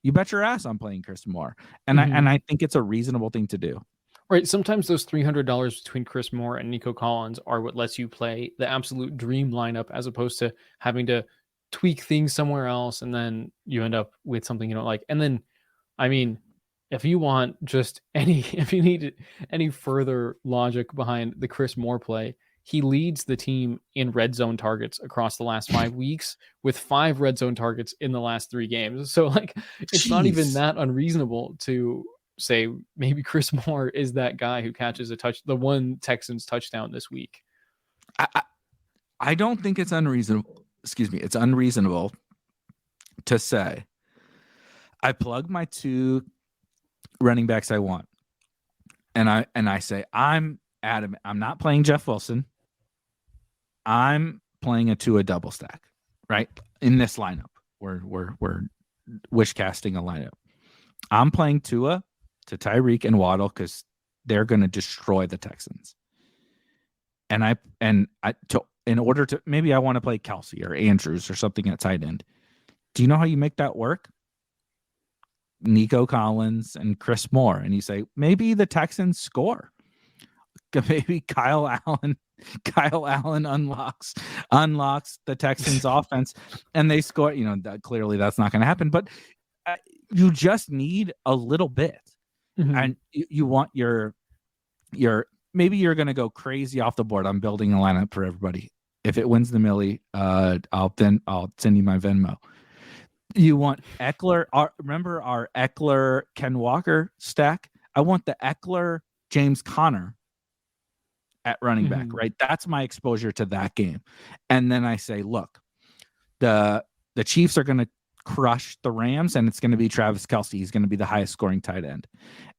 A: you bet your ass I'm playing Chris Moore. And I think it's a reasonable thing to do.
B: Right. Sometimes those $300 between Chris Moore and Nico Collins are what lets you play the absolute dream lineup, as opposed to having to tweak things somewhere else, and then you end up with something you don't like. And then, I mean, if you need any further logic behind the Chris Moore play, he leads the team in red zone targets across the last 5 weeks, with 5 red zone targets in the last 3 games. So like, it's not even that unreasonable to say maybe Chris Moore is that guy who catches the one Texans touchdown this week.
A: I don't think it's unreasonable. Excuse me. It's unreasonable to say I plug my 2 running backs I want, and I say I'm adamant I'm not playing Jeff Wilson. I'm playing a Tua double stack, right? In this lineup, we're wish casting a lineup. I'm playing Tua to Tyreek and Waddle because they're going to destroy the Texans. And in order to, maybe I want to play Kelsey or Andrews or something at tight end. Do you know how you make that work? Nico Collins and Chris Moore, and you say maybe the Texans score. Maybe Kyle Allen unlocks the Texans offense and they score. Clearly that's not going to happen, but you just need a little bit. And you want your maybe you're going to go crazy off the board. I'm building a lineup for everybody. If it wins the Millie, I'll send you my Venmo. You want Eckler? Remember our Eckler Ken Walker stack? I want the Eckler James Conner at running back, right? That's my exposure to that game. And then I say, look, the Chiefs are going to crush the Rams, and it's going to be Travis Kelce. He's going to be the highest scoring tight end.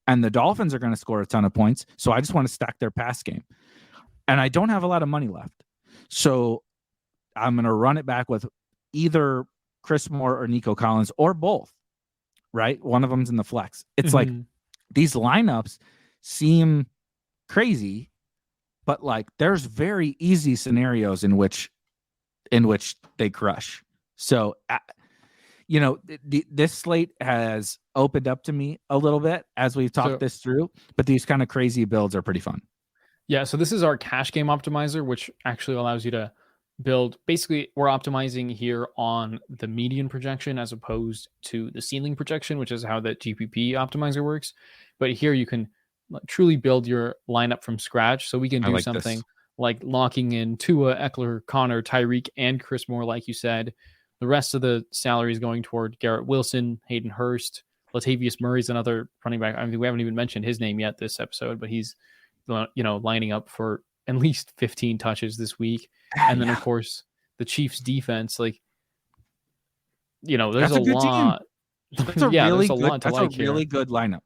A: And the Dolphins are going to score a ton of points, so I just want to stack their pass game. And I don't have a lot of money left. So I'm going to run it back with either Chris Moore or Nico Collins or both, right? One of them's in the flex. It's like these lineups seem crazy, but like there's very easy scenarios in which they crush. So, this slate has opened up to me a little bit as we've talked this through, but these kind of crazy builds are pretty fun.
B: Yeah. So this is our cash game optimizer, which actually allows you to build. Basically, we're optimizing here on the median projection as opposed to the ceiling projection, which is how the GPP optimizer works. But here you can truly build your lineup from scratch. So we can do something like locking in Tua, Eckler, Connor, Tyreek, and Chris Moore, like you said. The rest of the salary is going toward Garrett Wilson, Hayden Hurst, Latavius Murray's another running back. I mean, we haven't even mentioned his name yet this episode, but he's lining up for at least 15 touches this week. And then, of course, the Chiefs defense, there's a lot.
A: That's a really good lineup.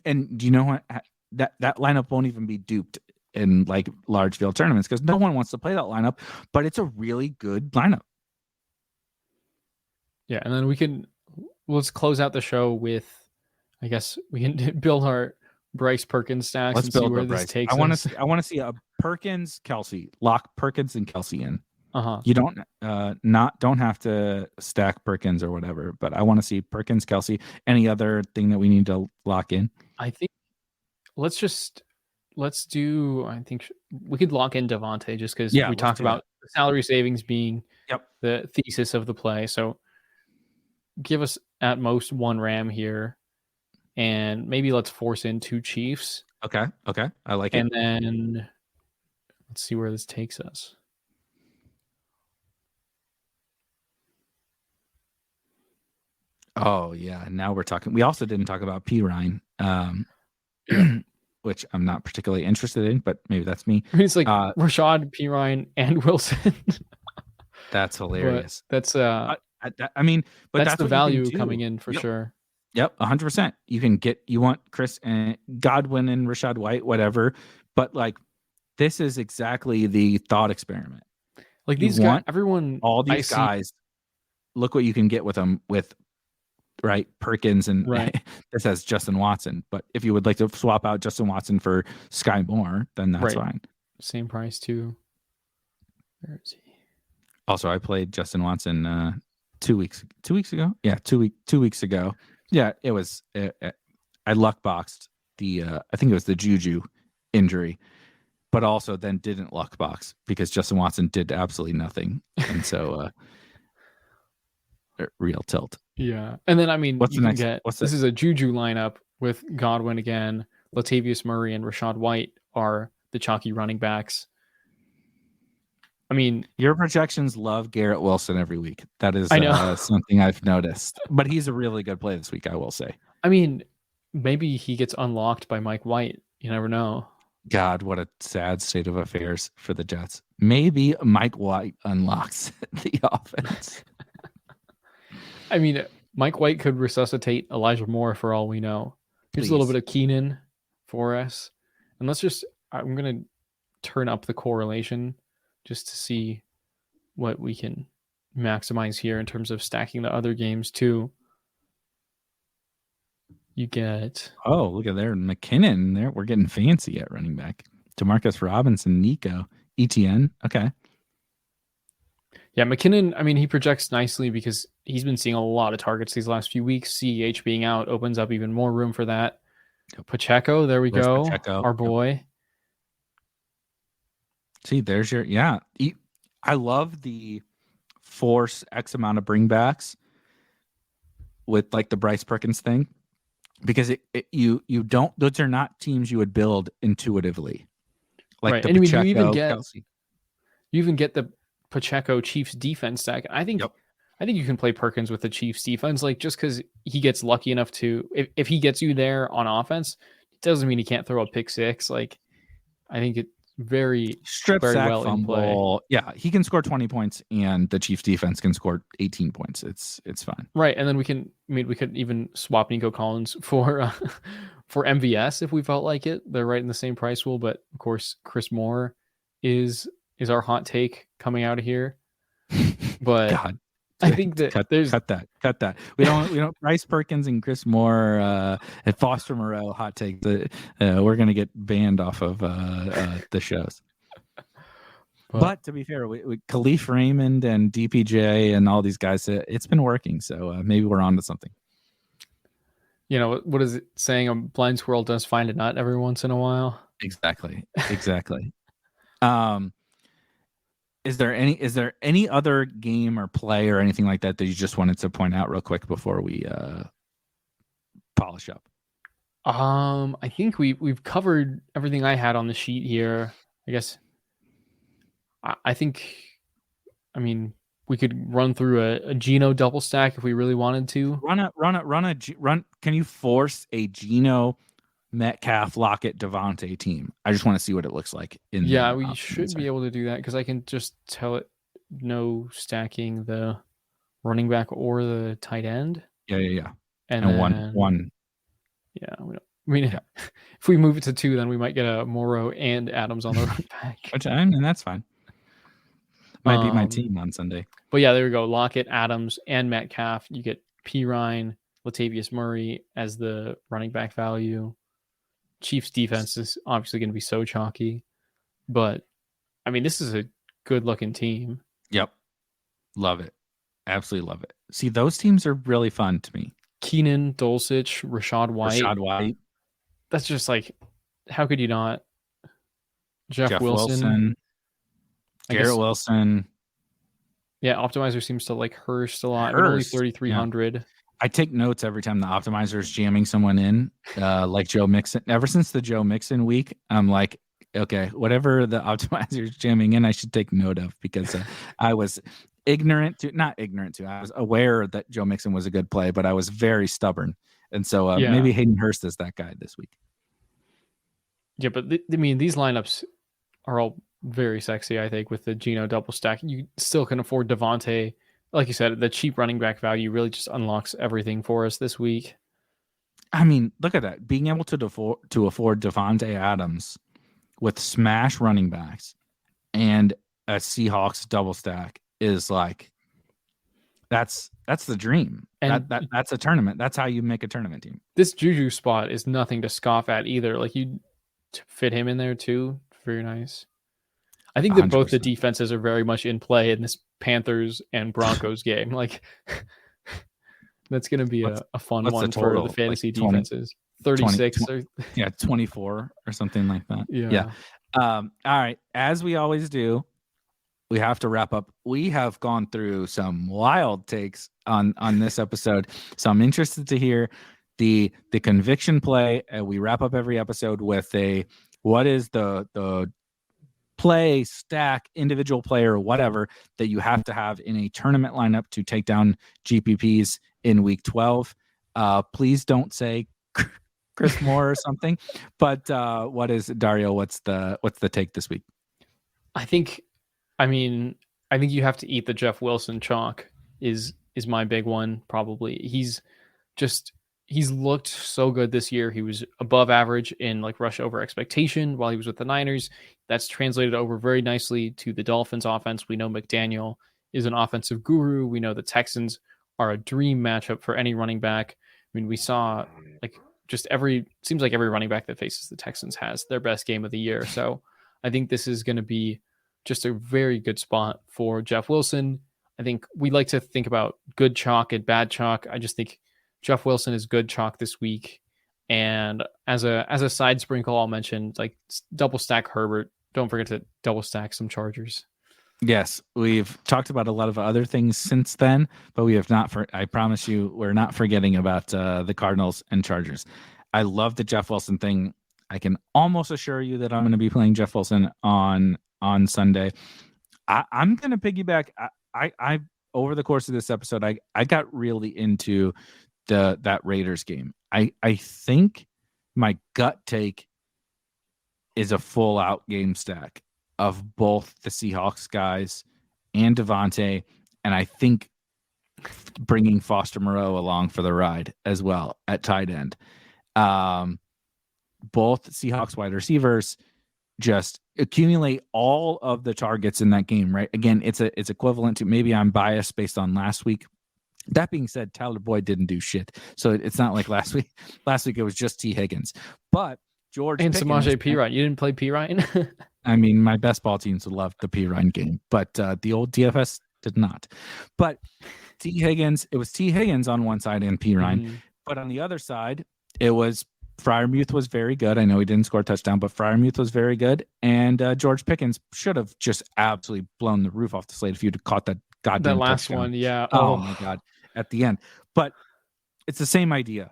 A: And do you know what? That lineup won't even be duped in like large field tournaments because no one wants to play that lineup, but it's a really good lineup.
B: Yeah, and then let's close out the show with, I guess we can build our Bryce Perkins stacks. Let's see where this takes us.
A: I want to see a Perkins Kelsey, lock Perkins and Kelsey in. You don't have to stack Perkins or whatever, but I want to see Perkins, Kelsey. Any other thing that we need to lock in?
B: I think I think we could lock in Devontae just because we talked about the salary savings being the thesis of the play. So give us at most 1 Ram here, and maybe let's force in 2 Chiefs.
A: Okay. I like it.
B: And then let's see where this takes us.
A: Oh yeah, now we're talking. We also didn't talk about P. Ryan, which I'm not particularly interested in, but maybe that's me.
B: It's like Rashad, P. Ryan, and Wilson.
A: That's hilarious.
B: But that's
A: that's
B: the value coming in for sure.
A: Yep, 100%. You want Chris and Godwin and Rashad White, whatever, but like This is exactly the thought experiment.
B: Like
A: You
B: these guys,
A: want
B: everyone
A: all
B: I
A: these
B: see,
A: guys. Look what you can get with them with right Perkins and
B: right?
A: this has Justin Watson. But if you would like to swap out Justin Watson for Sky Moore, then that's
B: Right.
A: fine.
B: Same price too. Where is he?
A: Also, I played Justin Watson 2 weeks ago. Yeah, 2 weeks ago. Yeah, it was. I luck boxed the. I think it was the Juju injury, but also then didn't luck box because Justin Watson did absolutely nothing, and so real tilt.
B: Yeah. And then, I mean,
A: What's
B: you
A: the
B: can
A: next?
B: get
A: What's
B: this
A: the
B: is a Juju lineup with Godwin again. Latavius Murray and Rachaad White are the chalky running backs. I mean,
A: your projections love Garrett Wilson every week. That is
B: I know.
A: something I've noticed, but he's a really good play this week. I will say.
B: I mean, maybe he gets unlocked by Mike White. You never know.
A: God, what a sad state of affairs for the Jets. Maybe Mike White unlocks the offense.
B: I mean, Mike White could resuscitate Elijah Moore for all we know. Here's a little bit of Keenan for us. And I'm going to turn up the correlation just to see what we can maximize here in terms of stacking the other games too. You get...
A: Oh, look at there. McKinnon there. We're getting fancy at running back. DeMarcus Robinson, Nico, ETN. Okay.
B: Yeah, McKinnon, I mean, he projects nicely because he's been seeing a lot of targets these last few weeks. CEH being out opens up even more room for that. Pacheco, there we go.
A: Pacheco.
B: Our boy.
A: See, there's your, yeah. I love the force X amount of bringbacks with like the Bryce Perkins thing because you don't, those are not teams you would build intuitively. Like
B: right.
A: the
B: And
A: Pacheco,
B: you
A: Kelsey.
B: You even get the Pacheco Chiefs defense stack. I think you can play Perkins with the Chiefs defense, like just because he gets lucky enough to, if he gets you there on offense, it doesn't mean he can't throw a pick six. Like I think it's very
A: strip
B: very
A: sack
B: well
A: fumble.
B: in play.
A: Yeah, he can score 20 points and the Chiefs defense can score 18 points. It's fine.
B: Right. And then we could even swap Nico Collins for for MVS if we felt like it. They're right in the same price pool, but of course Chris Moore is our hot take coming out of here. But
A: God,
B: I think that
A: cut that. We don't Bryce Perkins and Chris Moore and Foster Moreau hot take. We're gonna get banned off of the shows. But to be fair, we Khalif Raymond and DPJ and all these guys, it's been working. So maybe we're on to something. You know,
B: what is it saying? A blind squirrel does find a nut every once in a while.
A: Exactly. Is there any other game or play or anything like that you just wanted to point out real quick before we polish up?
B: I think we've covered everything I had on the sheet here. I guess I think, I mean, we could run through a Geno double stack if we really wanted to.
A: Run. Can you force a Geno, Metcalf, Lockett, Devontae team? I just want to see what it looks like.
B: We should be able to do that because I can just tell it no stacking the running back or the tight end.
A: Yeah.
B: And
A: then, one.
B: Yeah, if we move it to 2, then we might get a Morrow and Adams on the run back.
A: And that's fine. Might be my team on Sunday.
B: But yeah, there we go. Lockett, Adams, and Metcalf. You get Pirine, Latavius Murray as the running back value. Chiefs defense is obviously going to be so chalky. But, I mean, this is a good-looking team.
A: Yep. Love it. Absolutely love it. See, those teams are really fun to me.
B: Keenan, Dulcich, Rachaad White. That's just like, how could you not? Jeff Wilson.
A: Garrett Wilson.
B: Yeah, Optimizer seems to like Hurst a lot. Only 3,300. Yeah.
A: I take notes every time the Optimizer is jamming someone in, like Joe Mixon. Ever since the Joe Mixon week, I'm like, okay, whatever the Optimizer is jamming in, I should take note of because I was not ignorant to. I was aware that Joe Mixon was a good play, but I was very stubborn. And so maybe Hayden Hurst is that guy this week. Yeah,
B: but these lineups are all very sexy, I think, with the Geno double stack. You still can afford Devontae. Like you said, the cheap running back value really just unlocks everything for us this week.
A: I mean, look at that. Being able to afford Devontae Adams with smash running backs and a Seahawks double stack is like that's the dream.
B: And
A: That's a tournament. That's how you make a tournament team.
B: this Juju spot is nothing to scoff at either. Like you fit him in there too. Very nice. I think that
A: 100%.
B: both the defenses are very much in play in this Panthers and Broncos game. Like that's going to be a fun one for the fantasy like 20, defenses. 36
A: 20, or 24 or something like that.
B: Yeah.
A: All right. As we always do, we have to wrap up. We have gone through some wild takes on this episode, so I'm interested to hear the conviction play. We wrap up every episode with what is the play, stack, individual player, whatever that you have to have in a tournament lineup to take down GPPs in week 12. Please don't say Chris Moore or something. But what is Dario? What's the take this week?
B: I think you have to eat the Jeff Wilson chalk is my big one. Probably he's looked so good this year. He was above average in like rush over expectation while he was with the Niners. That's translated over very nicely to the Dolphins offense. We know McDaniel is an offensive guru. We know the Texans are a dream matchup for any running back. I mean, we saw seems like every running back that faces the Texans has their best game of the year. So I think this is going to be just a very good spot for Jeff Wilson. I think we like to think about good chalk and bad chalk. I just think Jeff Wilson is good chalk this week. And as a side sprinkle, I'll mention like double stack Herbert. Don't forget to double stack some Chargers.
A: Yes, we've talked about a lot of other things since then, but we have not. I promise you, we're not forgetting about the Cardinals and Chargers. I love the Jeff Wilson thing. I can almost assure you that I'm going to be playing Jeff Wilson on Sunday. I'm going to piggyback. I over the course of this episode, I got really into that Raiders game. I think my gut take is a full out game stack of both the Seahawks guys and Devontae, and I think bringing Foster Moreau along for the ride as well at tight end. Both Seahawks wide receivers just accumulate all of the targets in that game, right? Again, it's equivalent to, maybe I'm biased based on last week. That being said, Tyler Boyd didn't do shit, so it's not like last week. Last week it was just T. Higgins, but George
B: and Samaje Perine. You didn't play Perine?
A: I mean, my best ball teams would love the Perine game, but the old DFS did not. But T. Higgins, it was T. Higgins on one side and Perine, but on the other side, it was Freiermuth was very good. I know he didn't score a touchdown, but Freiermuth was very good, and George Pickens should have just absolutely blown the roof off the slate if you'd caught that goddamn
B: that last
A: touchdown.
B: one. Yeah.
A: Oh my God, at the end. But it's the same idea.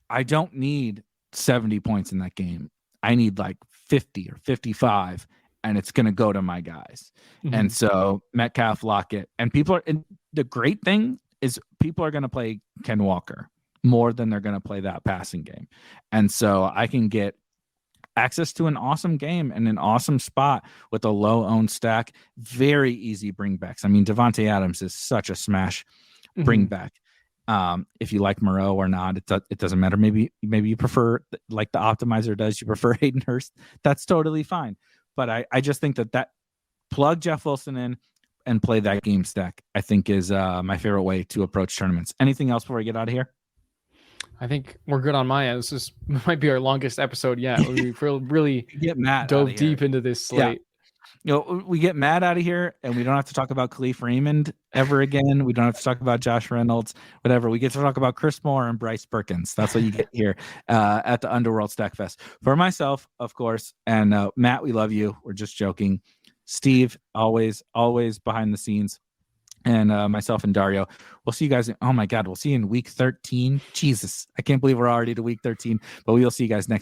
A: I don't need 70 points in that game. I need like 50 or 55, and it's going to go to my guys. And so Metcalf, Lockett, and the great thing is people are going to play Ken Walker more than they're going to play that passing game. And so I can get access to an awesome game and an awesome spot with a low owned stack. Very easy bringbacks. I mean, Devontae Adams is such a smash bringback. If you like Moreau or not, it doesn't matter. Maybe you prefer, like the optimizer does, you prefer Hayden Hurst. That's totally fine. But I just think that plug Jeff Wilson in and play that game stack, I think is my favorite way to approach tournaments. Anything else before we get out of here?
B: I think we're good on my end. This might be our longest episode yet. We really
A: get Matt
B: dove deep into this slate.
A: Yeah. We get Matt out of here, and we don't have to talk about Khalif Raymond ever again. We don't have to talk about Josh Reynolds, whatever. We get to talk about Chris Moore and Bryce Perkins. That's what you get here at the Underworld Stackfest. For myself, of course, and Matt, we love you. We're just joking. Steve, always behind the scenes. And myself and Dario, we'll see you guys. Oh my God, we'll see you in week 13. Jesus, I can't believe we're already to week 13, but we'll see you guys next